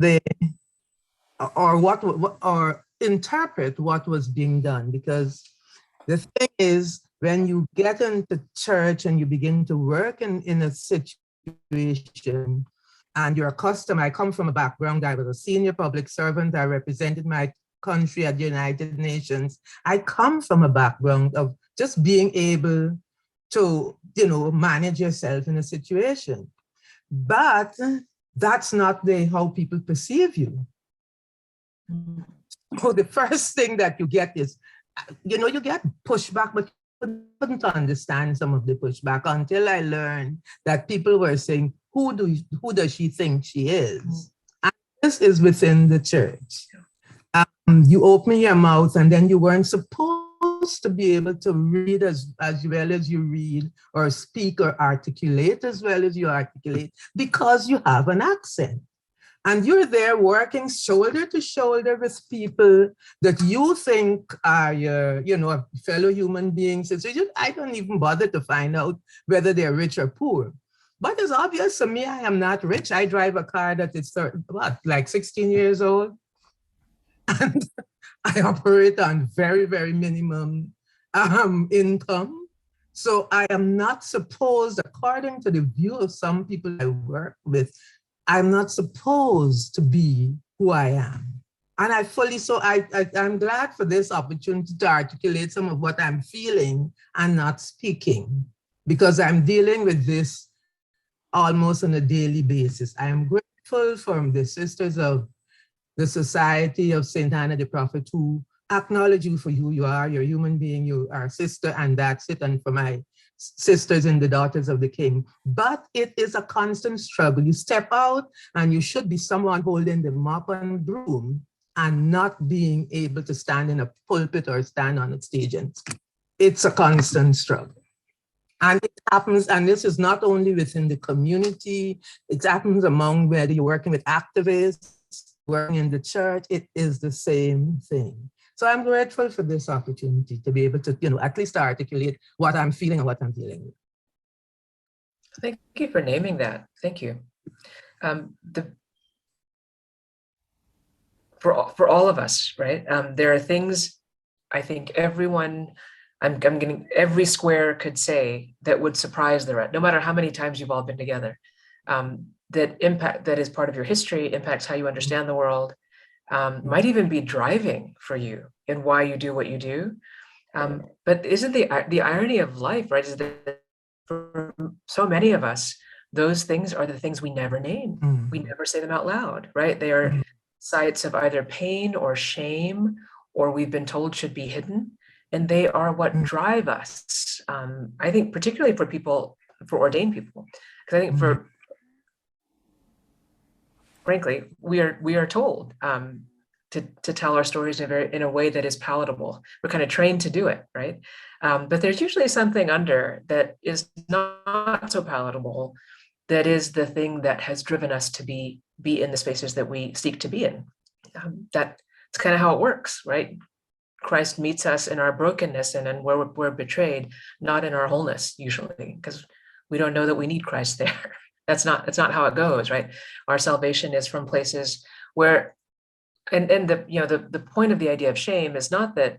or interpret what was being done. Because the thing is, when you get into church and you begin to work in a situation and you're accustomed, I come from a background, I was a senior public servant, I represented my country at the United Nations. I come from a background of just being able to, manage yourself in a situation. But that's not how people perceive you. So the first thing that you get is, you get pushback, but I couldn't understand some of the pushback until I learned that people were saying, who does she think she is? And this is within the church. You open your mouth and then you weren't supposed to be able to read as well as you read, or speak or articulate as well as you articulate, because you have an accent. And you're there working shoulder to shoulder with people that you think are your, fellow human beings. So I don't even bother to find out whether they're rich or poor. But it's obvious to me, I am not rich. I drive a car that is like 16 years old. And I operate on very, very minimum income. So I am not supposed, according to the view of some people I work with, I'm not supposed to be who I am. And I'm glad for this opportunity to articulate some of what I'm feeling and not speaking, because I'm dealing with this almost on a daily basis. I am grateful for the sisters of the Society of St. Anna the Prophet, who acknowledge you for who you are. You're a human being, you are a sister, and that's it. And for my sisters and the Daughters of the King. But it is a constant struggle. You step out and you should be someone holding the mop and broom and not being able to stand in a pulpit or stand on a stage and speak. It's a constant struggle. And it happens, and this is not only within the community, it happens among whether you're working with activists, working in the church, it is the same thing. So I'm grateful for this opportunity to be able to, at least articulate what I'm feeling and what I'm dealing with. Thank you for naming that. Thank you. For all of us, right? There are things I think everyone, I'm getting every square could say that would surprise the rest, no matter how many times you've all been together. That is part of your history, impacts how you understand the world, might even be driving for you in why you do what you do. But isn't the irony of life, right, is that for so many of us, those things are the things we never name. We never say them out loud, right? They are sites of either pain or shame, or we've been told should be hidden. And they are what drive us. I think particularly for ordained people, because I think frankly, we are told to tell our stories in a way that is palatable. We're kind of trained to do it, right? But there's usually something under that is not so palatable, that is the thing that has driven us to be in the spaces that we seek to be in. That's kind of how it works, right? Christ meets us in our brokenness and then we're betrayed, not in our wholeness usually, because we don't know that we need Christ there. That's not how it goes, right? Our salvation is from places where, and the point of the idea of shame is not that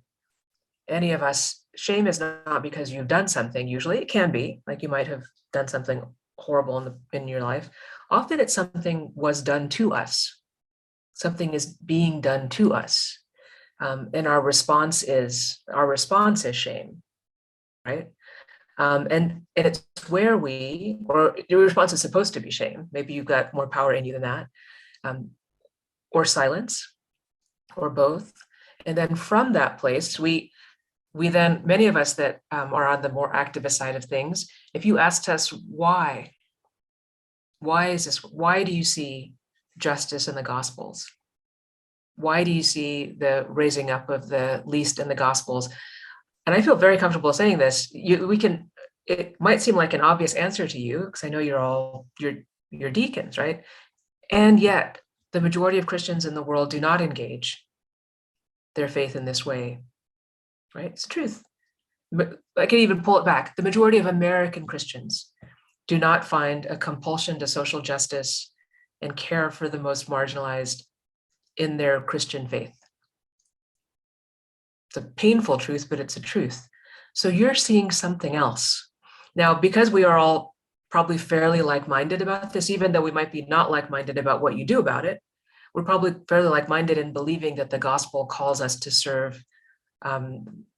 any of us, shame is not because you've done something. Usually it can be, like you might have done something horrible in your life. Often it's something was done to us. Something is being done to us. And our response is shame, right? And it's where or your response is supposed to be shame. Maybe you've got more power in you than that, or silence, or both. And then from that place, we then, many of us that are on the more activist side of things, if you asked us why is this? Why do you see justice in the Gospels? Why do you see the raising up of the least in the Gospels? And I feel very comfortable saying this. It might seem like an obvious answer to you, because I know you're deacons, right? And yet the majority of Christians in the world do not engage their faith in this way, right? It's the truth. I can even pull it back. The majority of American Christians do not find a compulsion to social justice and care for the most marginalized in their Christian faith. It's a painful truth, but it's a truth. So you're seeing something else. Now, because we are all probably fairly like-minded about this, even though we might be not like-minded about what you do about it, we're probably fairly like-minded in believing that the gospel calls us to serve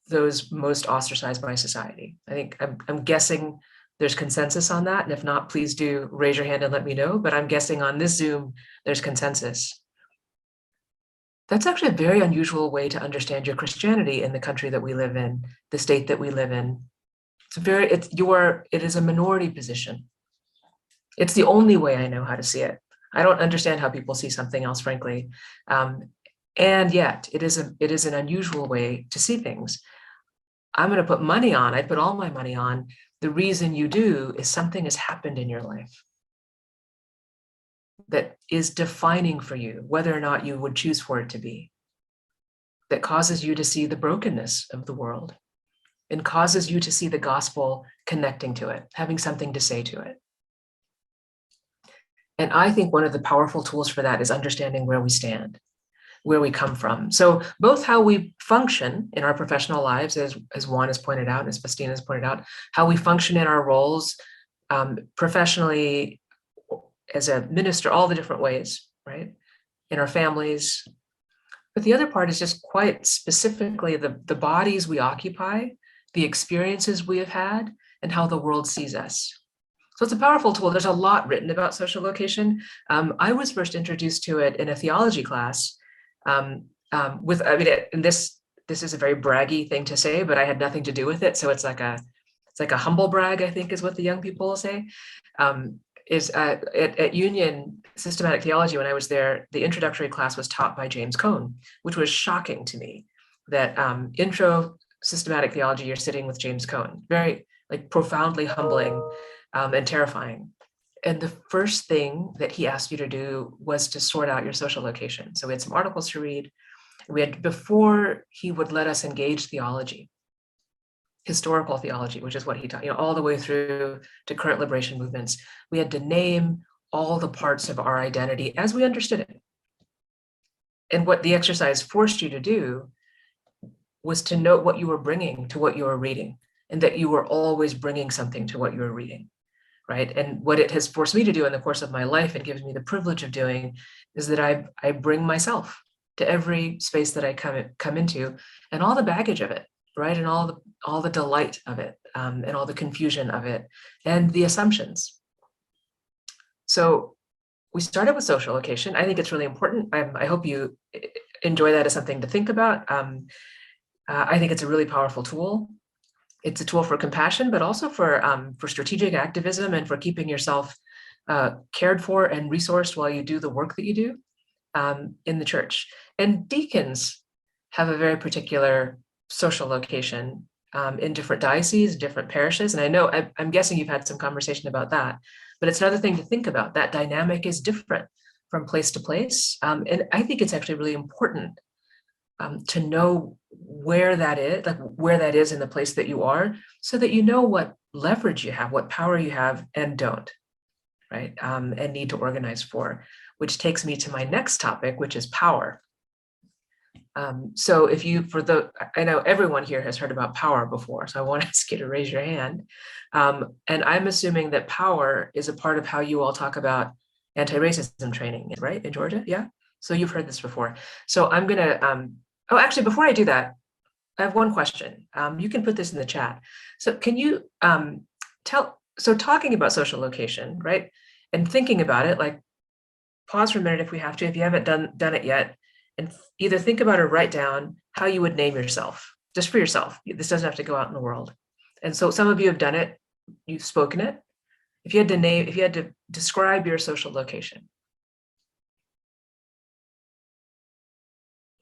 those most ostracized by society. I think I'm guessing there's consensus on that. And if not, please do raise your hand and let me know. But I'm guessing on this Zoom, there's consensus. That's actually a very unusual way to understand your Christianity in the country that we live in, the state that we live in. It is a minority position. It's the only way I know how to see it. I don't understand how people see something else, frankly. And yet it is an unusual way to see things. I'm going to put money on, I put all my money on, the reason you do is something has happened in your life that is defining for you, whether or not you would choose for it to be, that causes you to see the brokenness of the world and causes you to see the gospel connecting to it, having something to say to it. And I think one of the powerful tools for that is understanding where we stand, where we come from. So both how we function in our professional lives, as Juan has pointed out, as Festina has pointed out, how we function in our roles professionally, as a minister, all the different ways, right? In our families. But the other part is just quite specifically the bodies we occupy, the experiences we have had, and how the world sees us. So it's a powerful tool. There's a lot written about social location. I was first introduced to it in a theology class and this is a very braggy thing to say, but I had nothing to do with it. So it's like a humble brag, I think is what the young people will say. At Union Systematic Theology, when I was there, the introductory class was taught by James Cone, which was shocking to me that intro systematic theology, you're sitting with James Cone, very profoundly humbling and terrifying. And the first thing that he asked you to do was to sort out your social location. So we had some articles to read. Before he would let us engage theology, historical theology, which is what he taught, all the way through to current liberation movements, we had to name all the parts of our identity as we understood it. And what the exercise forced you to do was to note what you were bringing to what you were reading, and that you were always bringing something to what you were reading, right? And what it has forced me to do in the course of my life, and gives me the privilege of doing, is that I bring myself to every space that I come into, and all the baggage of it, right? And all the delight of it, and all the confusion of it, and the assumptions. So we started with social location. I think it's really important. I hope you enjoy that as something to think about. I think it's a really powerful tool. It's a tool for compassion, but also for strategic activism and for keeping yourself cared for and resourced while you do the work that you do in the church. And deacons have a very particular social location in different dioceses, different parishes. And I know, I'm guessing you've had some conversation about that, but it's another thing to think about. That dynamic is different from place to place. And I think it's actually really important to know where that is in the place that you are, so that you know what leverage you have, what power you have and don't, right? And need to organize for, which takes me to my next topic, which is power. So I know everyone here has heard about power before, so I want to ask you to raise your hand. And I'm assuming that power is a part of how you all talk about anti-racism training, right, in Georgia? Yeah, so you've heard this before. So I'm gonna, actually, before I do that, I have one question. You can put this in the chat. So can you talking about social location, right? And thinking about it, pause for a minute if we have to, if you haven't done it yet, and either think about or write down how you would name yourself, just for yourself. This doesn't have to go out in the world. And so some of you have done it, you've spoken it. If you had to describe your social location,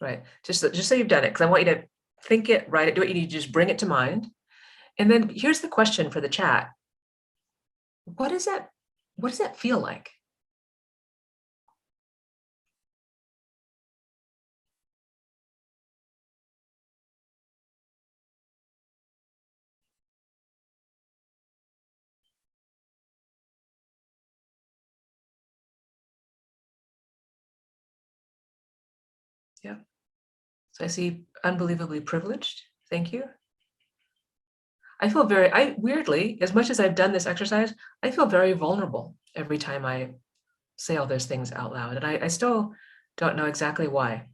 right? Just so you've done it, because I want you to think it, write it, do it. You need to just bring it to mind. And then here's the question for the chat. What does that feel like? Yeah. So I see unbelievably privileged. Thank you. I feel weirdly, as much as I've done this exercise, I feel very vulnerable every time I say all those things out loud. And I still don't know exactly why.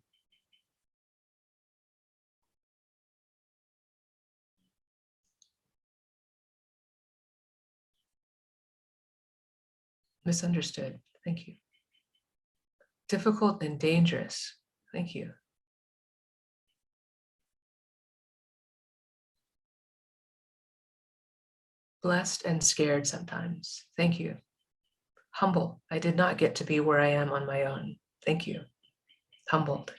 Misunderstood. Thank you. Difficult and dangerous. Thank you. Blessed and scared sometimes. Thank you. Humble. I did not get to be where I am on my own. Thank you. Humbled.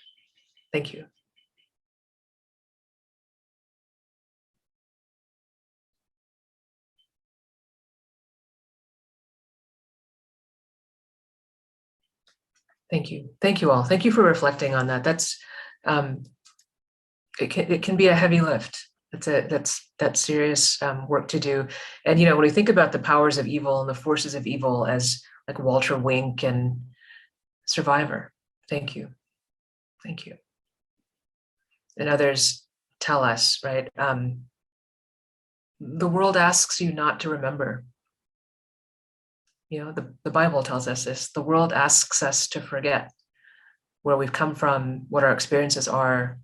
Thank you. Thank you. Thank you all. Thank you for reflecting on that. That's it can be a heavy lift. That's serious work to do. And when we think about the powers of evil and the forces of evil as like Walter Wink and Survivor, thank you. Thank you. And others tell us, right? The world asks you not to remember. The Bible tells us this. The world asks us to forget where we've come from, what our experiences are.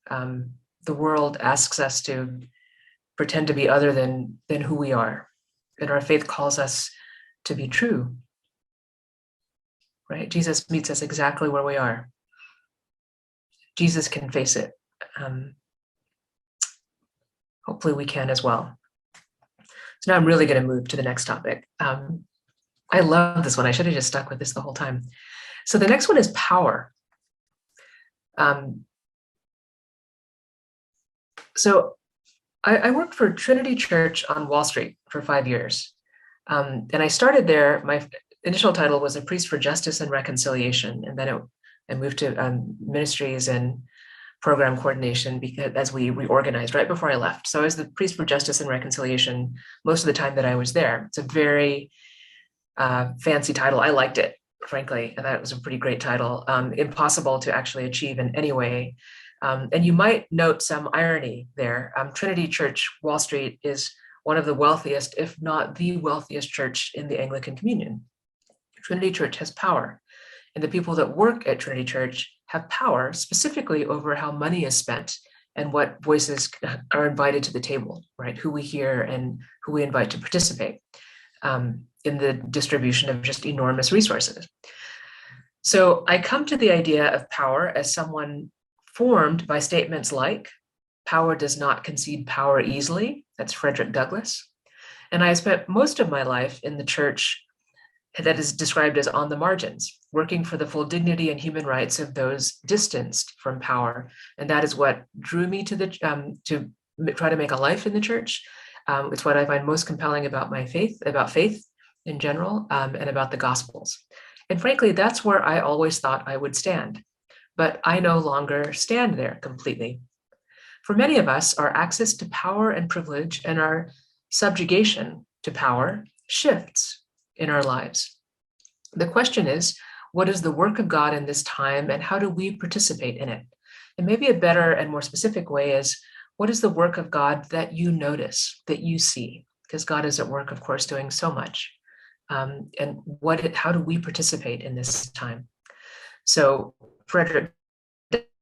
The world asks us to pretend to be other than who we are. And our faith calls us to be true, right? Jesus meets us exactly where we are. Jesus can face it. Hopefully we can as well. So now I'm really going to move to the next topic. I love this one. I should have just stuck with this the whole time. So the next one is power. So I worked for Trinity Church on Wall Street for 5 years. And I started there. My initial title was a priest for justice and reconciliation. And then I moved to ministries and program coordination as we reorganized right before I left. So I was the priest for justice and reconciliation most of the time that I was there. It's a very fancy title. I liked it, frankly. I thought it was a pretty great title. Impossible to actually achieve in any way. And you might note some irony there. Trinity Church, Wall Street, is one of the wealthiest, if not the wealthiest church in the Anglican Communion. Trinity Church has power. And the people that work at Trinity Church have power specifically over how money is spent and what voices are invited to the table, right? Who we hear and who we invite to participate in the distribution of just enormous resources. So I come to the idea of power as someone formed by statements like, power does not concede power easily. That's Frederick Douglass. And I spent most of my life in the church that is described as on the margins, working for the full dignity and human rights of those distanced from power. And that is what drew me to try to make a life in the church. It's what I find most compelling about my faith, about faith in general, and about the Gospels. And frankly, that's where I always thought I would stand. But I no longer stand there completely. For many of us, our access to power and privilege and our subjugation to power shifts in our lives. The question is, what is the work of God in this time and how do we participate in it? And maybe a better and more specific way is, what is the work of God that you notice, that you see? Because God is at work, of course, doing so much. And how do we participate in this time? So Frederick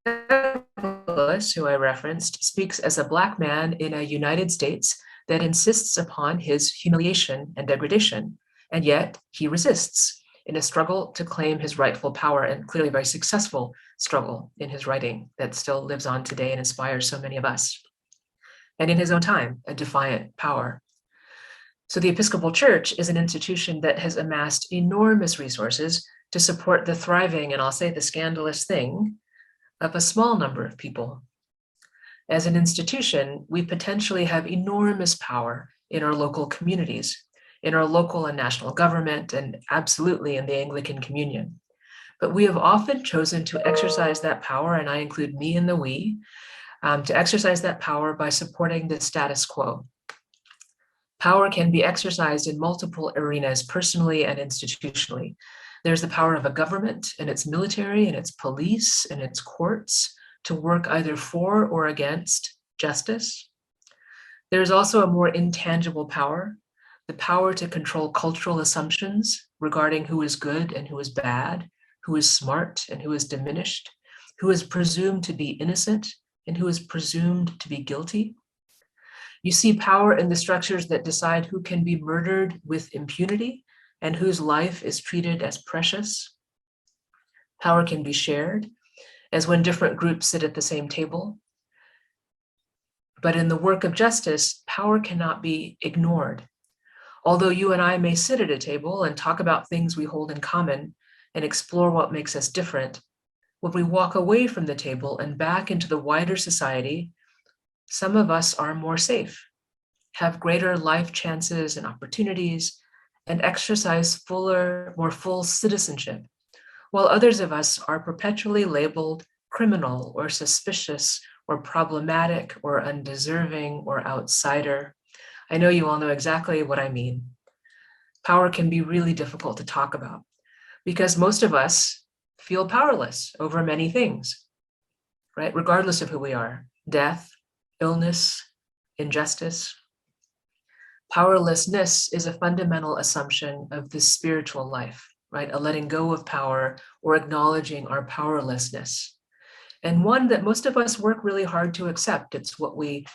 Douglass, who I referenced, speaks as a Black man in a United States that insists upon his humiliation and degradation, and yet he resists in a struggle to claim his rightful power, and clearly a very successful struggle in his writing that still lives on today and inspires so many of us. And in his own time, a defiant power. So the Episcopal Church is an institution that has amassed enormous resources to support the thriving, and I'll say the scandalous thing, of a small number of people. As an institution, we potentially have enormous power in our local communities, in our local and national government, and absolutely in the Anglican Communion. But we have often chosen to exercise that power, and I include me in the we, to exercise that power by supporting the status quo. Power can be exercised in multiple arenas, personally and institutionally. There's the power of a government and its military and its police and its courts to work either for or against justice. There's also a more intangible power, the power to control cultural assumptions regarding who is good and who is bad, who is smart and who is diminished, who is presumed to be innocent and who is presumed to be guilty. You see power in the structures that decide who can be murdered with impunity and whose life is treated as precious. Power can be shared, as when different groups sit at the same table. But in the work of justice, power cannot be ignored. Although you and I may sit at a table and talk about things we hold in common and explore what makes us different, when we walk away from the table and back into the wider society, some of us are more safe, have greater life chances and opportunities, and exercise more full citizenship, while others of us are perpetually labeled criminal or suspicious or problematic or undeserving or outsider. I know you all know exactly what I mean. Power can be really difficult to talk about because most of us feel powerless over many things, right? Regardless of who we are, death, illness, injustice. Powerlessness is a fundamental assumption of the spiritual life, right? A letting go of power or acknowledging our powerlessness. And one that most of us work really hard to accept. It's what we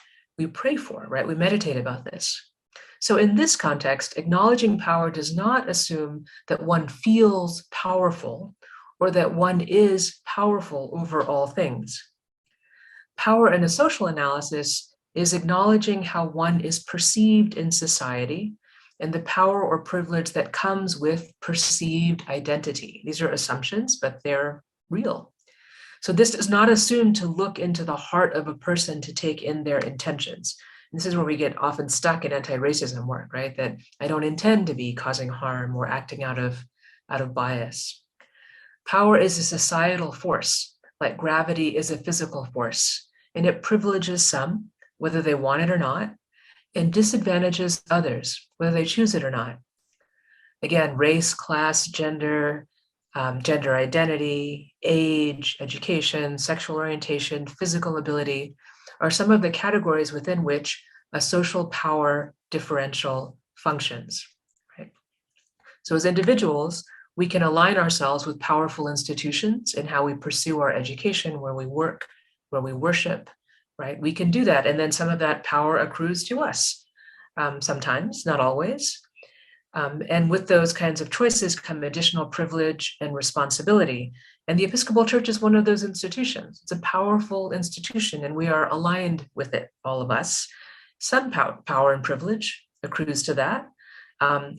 pray for, right? We meditate about this. So in this context, acknowledging power does not assume that one feels powerful or that one is powerful over all things. Power in a social analysis is acknowledging how one is perceived in society and the power or privilege that comes with perceived identity. These are assumptions, but they're real. So this does not assume to look into the heart of a person to take in their intentions. And this is where we get often stuck in anti-racism work, right? That I don't intend to be causing harm or acting out of bias. Power is a societal force, like gravity is a physical force, and it privileges some, whether they want it or not, and disadvantages others, whether they choose it or not. Again, race, class, gender identity, age, education, sexual orientation, physical ability are some of the categories within which a social power differential functions, right? So as individuals, we can align ourselves with powerful institutions in how we pursue our education, where we work, where we worship, right? We can do that. And then some of that power accrues to us, sometimes, not always. And with those kinds of choices come additional privilege and responsibility. And the Episcopal Church is one of those institutions. It's a powerful institution, and we are aligned with it, all of us. Some power and privilege accrues to that,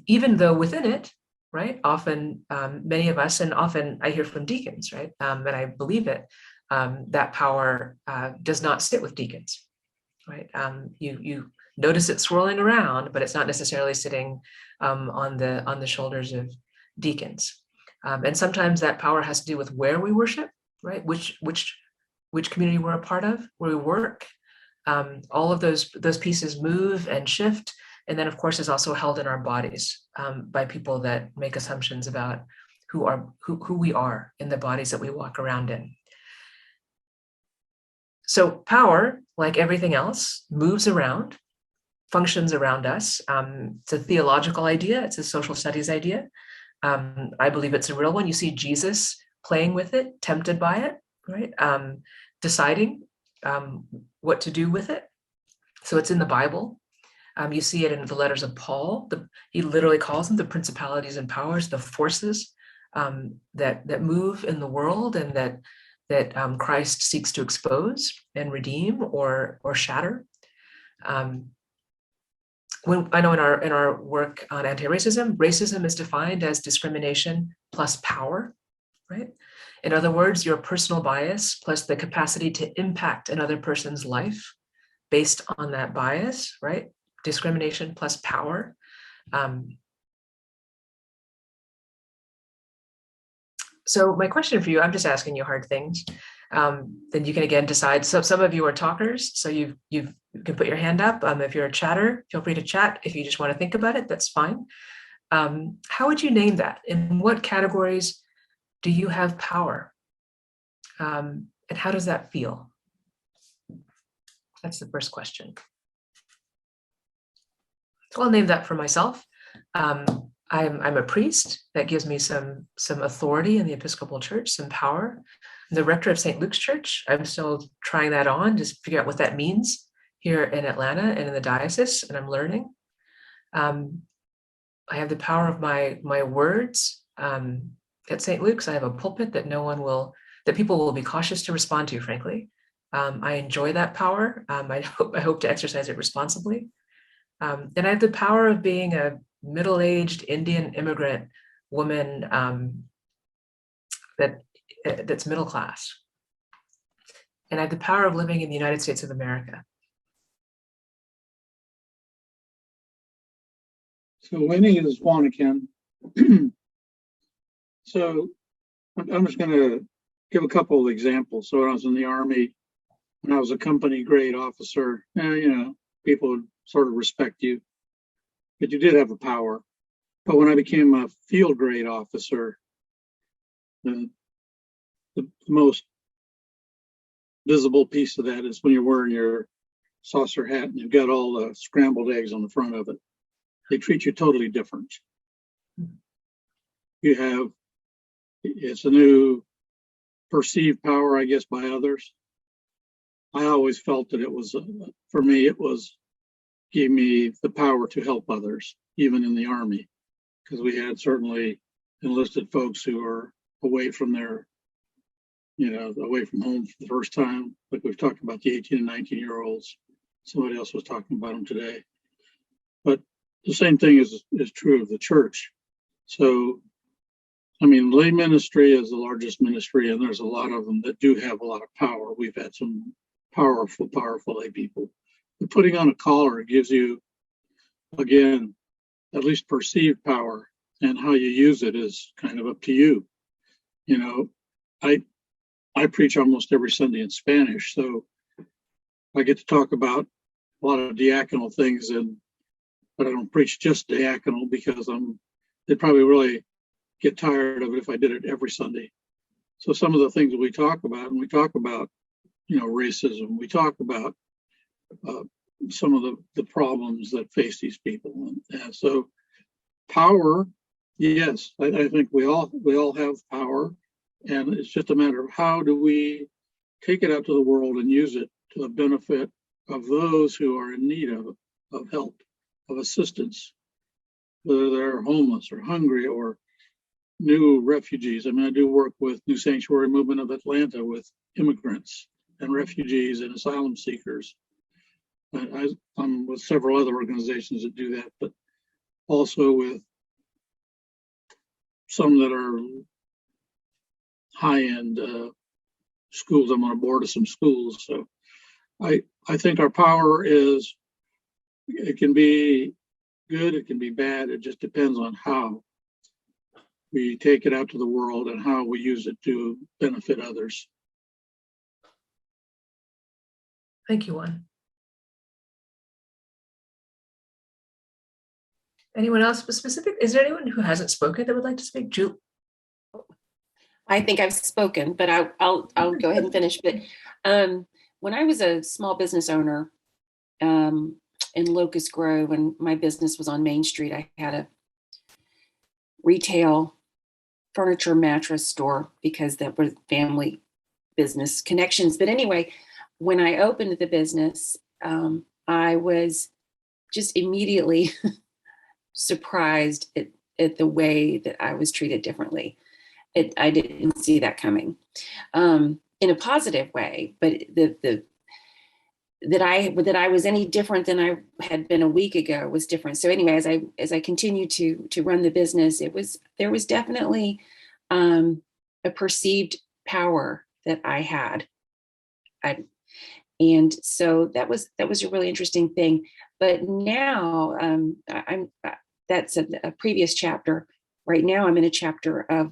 even though within it, right, often many of us, and often I hear from deacons, right, and I believe it, that power does not sit with deacons, right? You notice it swirling around, but it's not necessarily sitting on the shoulders of deacons. And sometimes that power has to do with where we worship, right? Which community we're a part of, where we work. All of those pieces move and shift. And then of course is also held in our bodies by people that make assumptions about who we are in the bodies that we walk around in. So power, like everything else, moves around, functions around us. It's a theological idea. It's a social studies idea. I believe it's a real one. You see Jesus playing with it, tempted by it, right? Deciding what to do with it. So it's in the Bible. You see it in the letters of Paul. He literally calls them the principalities and powers, the forces that move in the world and that Christ seeks to expose and redeem or shatter. I know in our work on anti-racism, racism is defined as discrimination plus power, right? In other words, your personal bias plus the capacity to impact another person's life based on that bias, right? Discrimination plus power. So my question for you, I'm just asking you hard things. Then you can again decide. So some of you are talkers, so you can put your hand up. If you're a chatter, feel free to chat. If you just want to think about it, that's fine. How would you name that? In what categories do you have power? And how does that feel? That's the first question. So I'll name that for myself. I'm a priest. That gives me some authority in the Episcopal Church, some power. I'm the rector of St. Luke's Church. I'm still trying that on, just figure out what that means here in Atlanta and in the diocese, and I'm learning. I have the power of my words. At St. Luke's, I have a pulpit that people will be cautious to respond to, frankly. I enjoy that power. I hope to exercise it responsibly. And I have the power of being a middle-aged Indian immigrant woman that's middle class. And I have the power of living in the United States of America. So Winnie is one again. So I'm just going to give a couple of examples. So when I was in the Army, when I was a company grade officer, people would sort of respect you, but you did have a power. But when I became a field grade officer, the most visible piece of that is when you're wearing your saucer hat and you've got all the scrambled eggs on the front of it. They treat you totally different. It's a new perceived power, I guess, by others. I always felt that it was, for me, gave me the power to help others, even in the Army, because we had certainly enlisted folks who were away from away from home for the first time. Like we've talked about the 18 and 19-year-olds. Somebody else was talking about them today. But the same thing is true of the church. So, lay ministry is the largest ministry, and there's a lot of them that do have a lot of power. We've had some powerful lay people. But putting on a collar gives you, again, at least perceived power, and how you use it is kind of up to you. I preach almost every Sunday in Spanish, so I get to talk about a lot of diaconal things, but I don't preach just diaconal because they'd probably really get tired of it if I did it every Sunday. So some of the things we talk about, and we talk about, racism, we talk about some of the problems that face these people. And so power, yes, I think we all have power, and it's just a matter of how do we take it out to the world and use it to the benefit of those who are in need of help, of assistance, whether they're homeless or hungry or new refugees. I do work with New Sanctuary Movement of Atlanta with immigrants and refugees and asylum seekers. I'm with several other organizations that do that, but also with some that are high-end schools. I'm on a board of some schools. So I think our power it can be good, it can be bad. It just depends on how we take it out to the world and how we use it to benefit others. Thank you, Juan. Anyone else specific? Is there anyone who hasn't spoken that would like to speak? Julie? I think I've spoken, but I'll go ahead and finish. But when I was a small business owner in Locust Grove, and my business was on Main Street, I had a retail furniture mattress store because that was family business connections. But anyway, when I opened the business, I was just immediately surprised at the way that I was treated differently. I didn't see that coming in a positive way, but that I was any different than I had been a week ago was different. So anyway, as I continued to run the business, there was definitely a perceived power that I had. And so that was a really interesting thing. But now that's a previous chapter. Right now I'm in a chapter of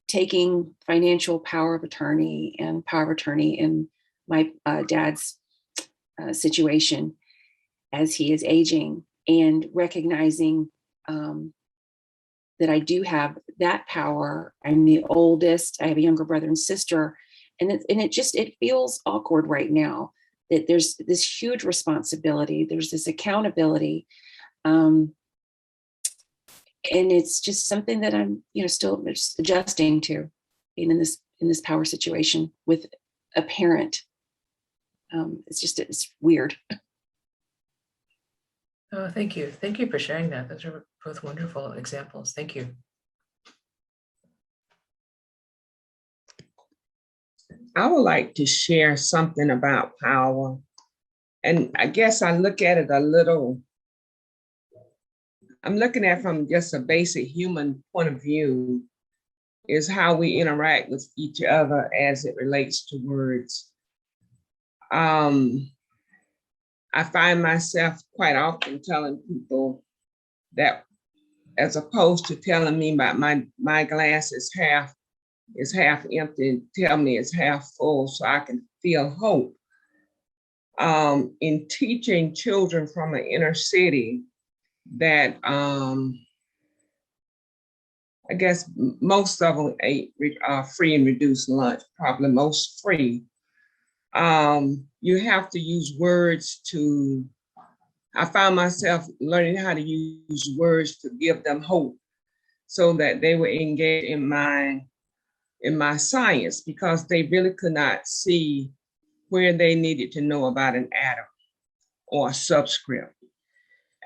taking financial power of attorney and power of attorney in my dad's situation as he is aging, and recognizing that I do have that power. I'm the oldest. I have a younger brother and sister, and it feels awkward right now that there's this huge responsibility. There's this accountability, and it's just something that I'm still adjusting to, being in this power situation with a parent. It's weird. Oh, thank you. Thank you for sharing that. Those are both wonderful examples. Thank you. I would like to share something about power. And I guess I look at it a little, I'm looking at it from just a basic human point of view, is how we interact with each other as it relates to words. I find myself quite often telling people that, as opposed to telling me about my glass is half empty, tell me it's half full so I can feel hope. In teaching children from an inner city that I guess most of them ate free and reduced lunch, probably most free. You have to use words to, I found myself learning how to use words to give them hope so that they were engaged in my science, because they really could not see where they needed to know about an atom or a subscript.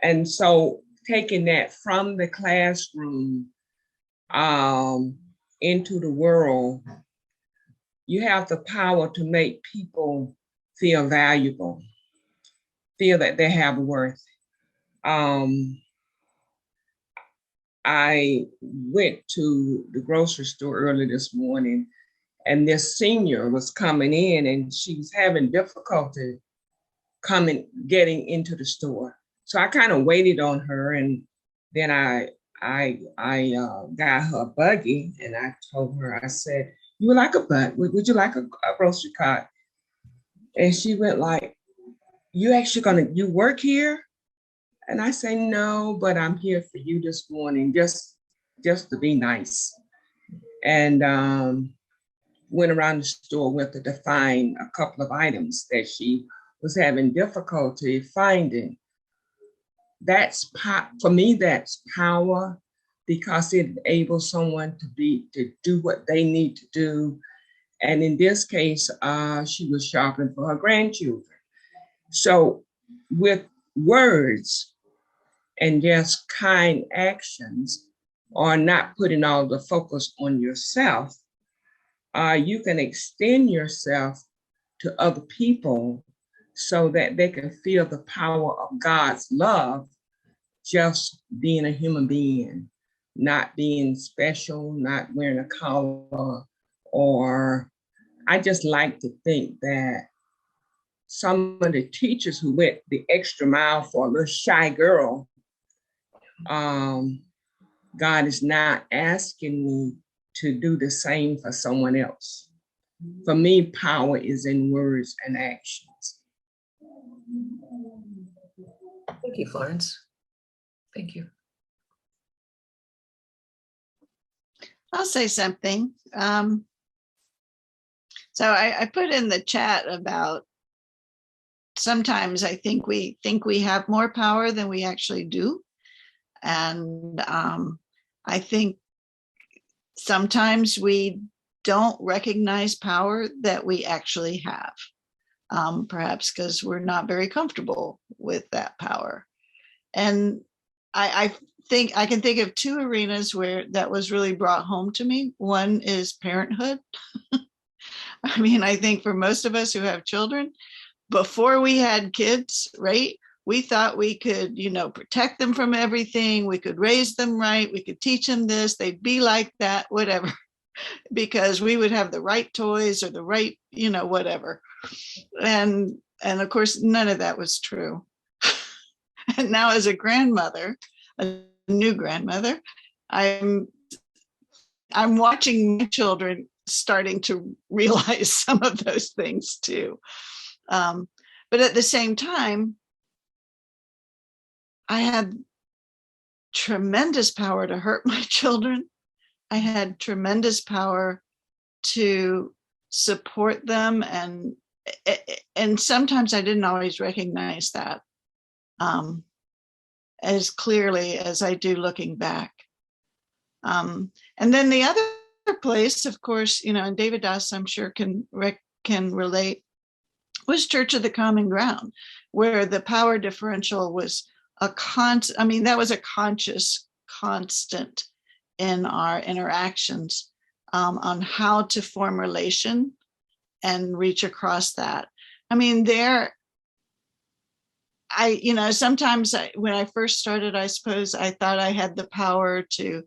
And so taking that from the classroom into the world, you have the power to make people feel valuable, feel that they have worth. I went to the grocery store early this morning, and this senior was coming in and she was having difficulty getting into the store. So I kind of waited on her, and then I got her a buggy, and I told her, I said, "You would like a buggy? Would you like a grocery cart?" And she went like, you work here?" And I say, "No, but I'm here for you this morning, just to be nice." And went around the store with her to find a couple of items that she was having difficulty finding. For me, that's power, because it enables someone to do what they need to do. And in this case, she was shopping for her grandchildren. So with words and just kind actions, or not putting all the focus on yourself, you can extend yourself to other people so that they can feel the power of God's love, just being a human being, not being special, not wearing a collar. Or I just like to think that some of the teachers who went the extra mile for a little shy girl, God is not asking me to do the same for someone else. For me, power is in words and actions. Thank you, Florence. Thank you. I'll say something. So I put in the chat about sometimes I think we have more power than we actually do. And I think sometimes we don't recognize power that we actually have, perhaps because we're not very comfortable with that power. And I think I can think of two arenas where that was really brought home to me. One is parenthood. I mean, I think for most of us who have children, before we had kids, right, we thought we could, protect them from everything. We could raise them right. We could teach them this. They'd be like that, whatever, because we would have the right toys or the right, whatever. And of course, none of that was true. And now as a grandmother, a new grandmother, I'm watching my children starting to realize some of those things too. But at the same time, I had tremendous power to hurt my children. I had tremendous power to support them. And sometimes I didn't always recognize that as clearly as I do looking back. And then the other place, of course, and David Das, I'm sure can relate, was Church of the Common Ground, where the power differential was that was a conscious constant in our interactions on how to form relation and reach across that. I mean, sometimes when I first started, I suppose I thought I had the power to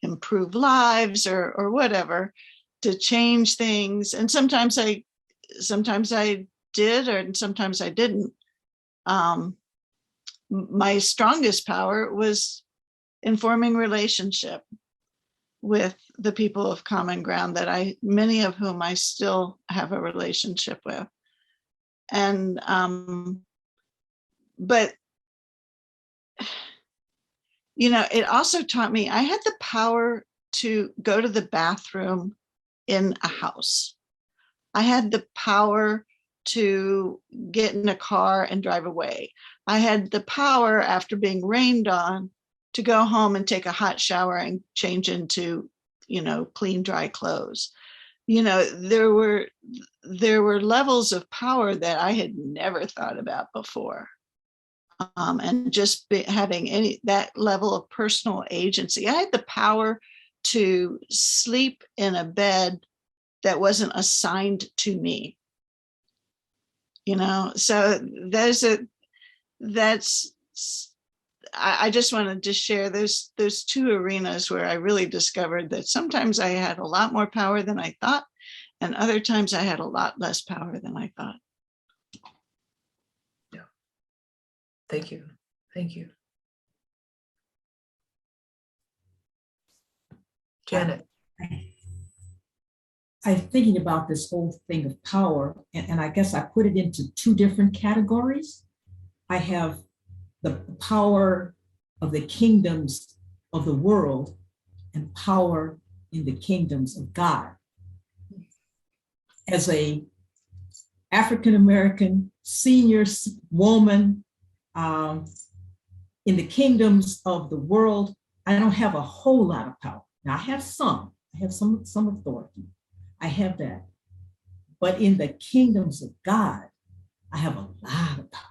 improve lives or whatever, to change things. And sometimes I did, and sometimes I didn't. My strongest power was in forming relationship with the people of common ground that many of whom I still have a relationship with. And, but, it also taught me I had the power to go to the bathroom in a house. I had the power to get in a car and drive away. I had the power, after being rained on, to go home and take a hot shower and change into, clean, dry clothes. There were levels of power that I had never thought about before. And just having that level of personal agency. I had the power to sleep in a bed that wasn't assigned to me. So I just wanted to share those two arenas where I really discovered that sometimes I had a lot more power than I thought, and other times I had a lot less power than I thought. Yeah. Thank you. Thank you. Janet. I'm thinking about this whole thing of power, and I guess I put it into two different categories. I have the power of the kingdoms of the world and power in the kingdoms of God. As a African-American senior woman in the kingdoms of the world, I don't have a whole lot of power. Now I have some authority. I have that. But in the kingdoms of God, I have a lot of power.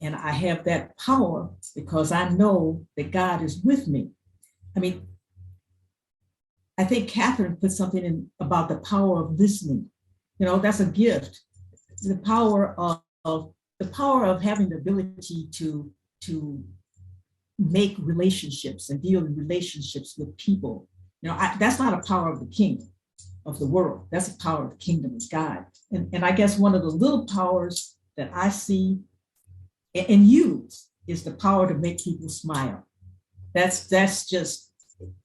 And I have that power because I know that God is with me. I mean, I think Catherine put something in about the power of listening. That's a gift. The power of having the ability to make relationships and deal in relationships with people. That's not a power of the kingdom of the world. That's a power of the kingdom of God. And I guess one of the little powers that I see and use is the power to make people smile. That's just,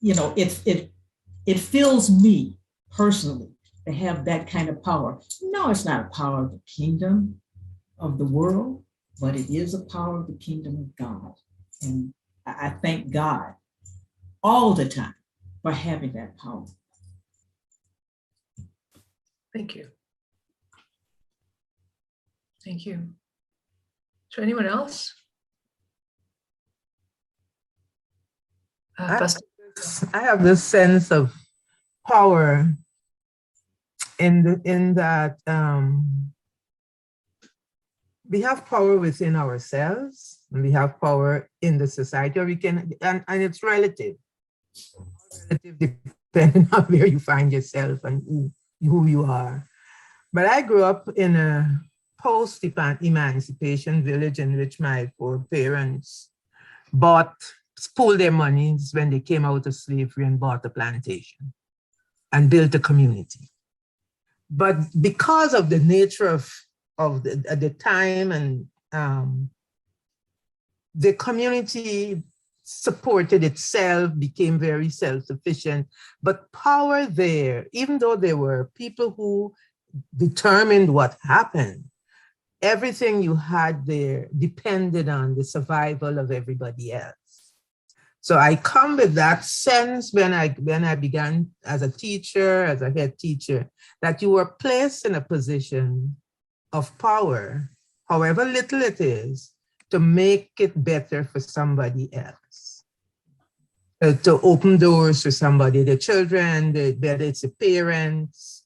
it fills me personally to have that kind of power. No, it's not a power of the kingdom of the world, but it is a power of the kingdom of God. And I thank God all the time for having that power. Thank you. Thank you. Is there anyone else? I have this sense of power in that we have power within ourselves, and we have power in the society, or we can, and it's relative depending on where you find yourself and who you are. But I grew up in a post-emancipation village in which my poor parents pooled their monies when they came out of slavery and bought a plantation and built a community. But because of the nature of the time and the community supported itself, became very self-sufficient, but power there, even though there were people who determined what happened, everything you had there depended on the survival of everybody else. So I come with that sense when I began as a teacher, as a head teacher, that you were placed in a position of power, however little it is, to make it better for somebody else. To open doors for somebody, the children, whether it's the parents.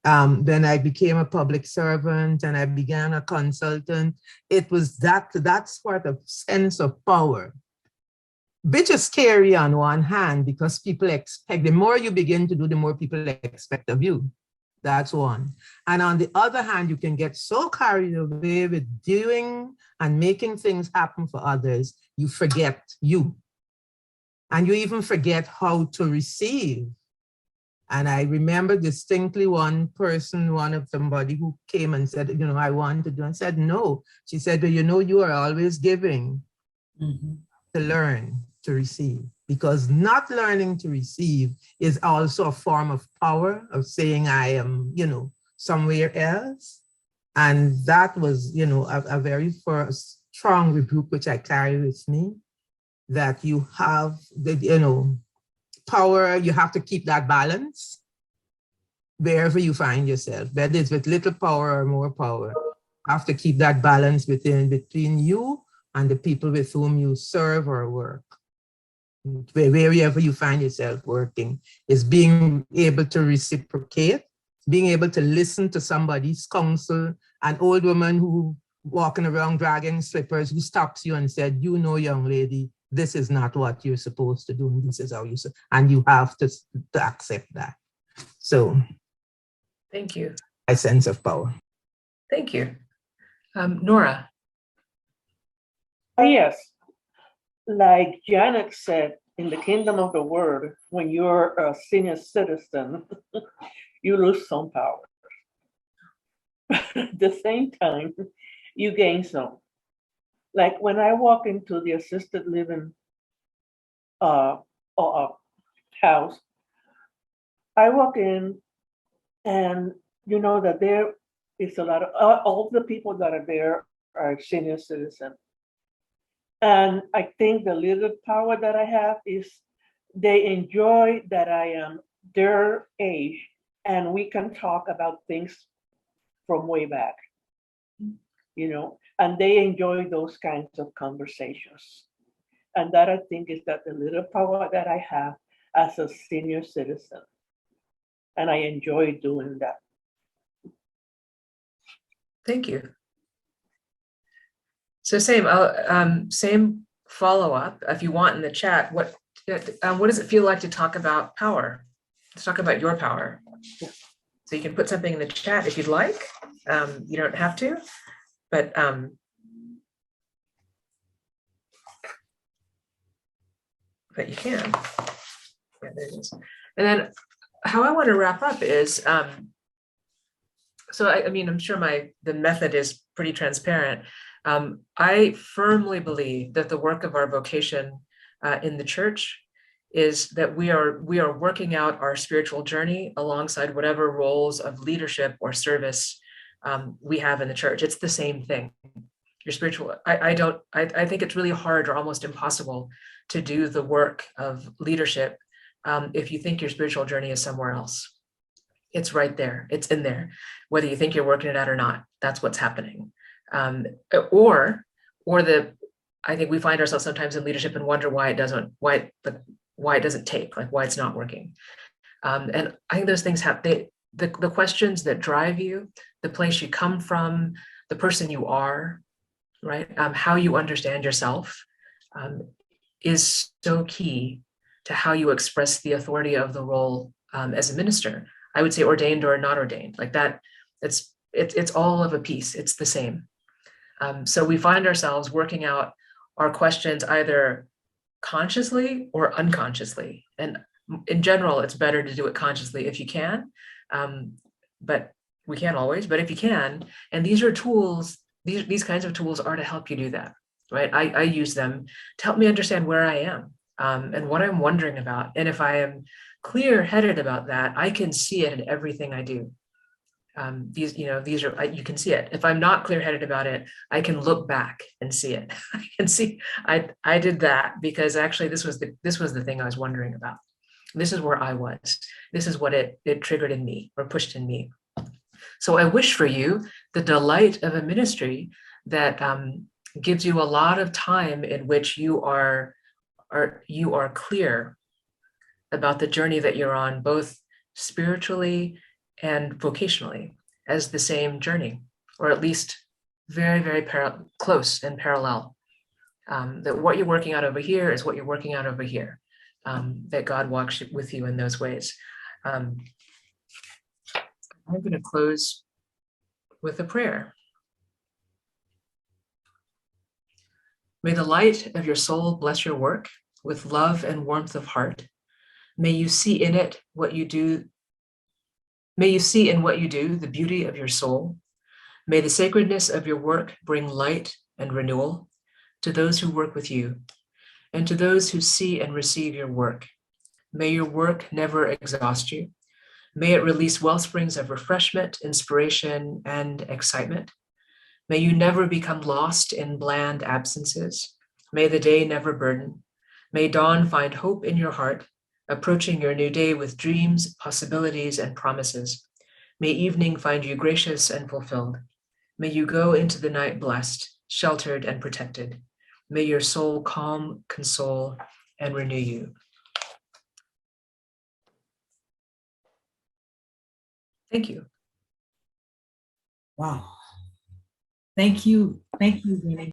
Then I became a public servant and I began a consultant. It was that sort of sense of power which is scary on one hand because people expect, the more you begin to do, the more people expect of you. That's one. And on the other hand, you can get so carried away with doing and making things happen for others, you forget you. And you even forget how to receive. And I remember distinctly one of somebody who came and said, I want to do, and said, no. She said, well, you are always giving to learn to receive, because not learning to receive is also a form of power, of saying I am, somewhere else. And that was, a very first strong rebuke, which I carry with me, that you have the, power, you have to keep that balance wherever you find yourself, whether it's with little power or more power. You have to keep that balance between you and the people with whom you serve or work. Wherever you find yourself working, is being able to reciprocate, being able to listen to somebody's counsel. An old woman who walking around dragging slippers, who stops you and said, young lady, this is not what you're supposed to do, and this is how and you have to accept that. So, thank you. My sense of power. Thank you. Nora. Yes, like Janet said, in the kingdom of the world, when you're a senior citizen, you lose some power. At the same time, you gain some. Like when I walk into the assisted living house, I walk in and you know that there is a lot of, all the people that are there are senior citizens. And I think the little power that I have is they enjoy that I am their age and we can talk about things from way back, and they enjoy those kinds of conversations. And that I think is that the little power that I have as a senior citizen. And I enjoy doing that. Thank you. So same follow-up, if you want, in the chat. What does it feel like to talk about power? Let's talk about your power. So you can put something in the chat if you'd like. You don't have to, but you can. Yeah, there it is. And then how I want to wrap up is, so I mean, I'm sure the method is pretty transparent. I firmly believe that the work of our vocation in the church is that we are working out our spiritual journey alongside whatever roles of leadership or service we have in the church. It's the same thing. Your spiritual, I think it's really hard or almost impossible to do the work of leadership if you think your spiritual journey is somewhere else. It's right there. It's in there. Whether you think you're working it out or not, that's what's happening. I think we find ourselves sometimes in leadership and wonder why it doesn't take, like why it's not working. And I think those things have, the questions that drive you, the place you come from, the person you are, right? How you understand yourself is so key to how you express the authority of the role as a minister. I would say ordained or not ordained, like that. It's all of a piece. It's the same. So we find ourselves working out our questions either consciously or unconsciously. And in general, it's better to do it consciously if you can, but we can't always, but if you can, and these are tools, these kinds of tools are to help you do that, right? I use them to help me understand where I am and what I'm wondering about. And if I am clear-headed about that, I can see it in everything I do. These are, you can see it. If I'm not clear-headed about it, I can look back and see it. I can see I did that because actually this was the thing I was wondering about. This is where I was. This is what it triggered in me or pushed in me. So I wish for you the delight of a ministry that gives you a lot of time in which you are clear about the journey that you're on, both spiritually and vocationally, as the same journey, or at least very, very close and parallel. that what you're working out over here is what you're working out over here, that God walks with you in those ways. I'm going to close with a prayer. May the light of your soul bless your work with love and warmth of heart. May you see in it what you do. May you see in what you do the beauty of your soul. May the sacredness of your work bring light and renewal to those who work with you and to those who see and receive your work. May your work never exhaust you. May it release wellsprings of refreshment, inspiration, and excitement. May you never become lost in bland absences. May the day never burden. May dawn find hope in your heart, approaching your new day with dreams, possibilities, and promises. May evening find you gracious and fulfilled. May you go into the night blessed, sheltered, and protected. May your soul calm, console, and renew you. Thank you. Wow. Thank you. Thank you, Winnie.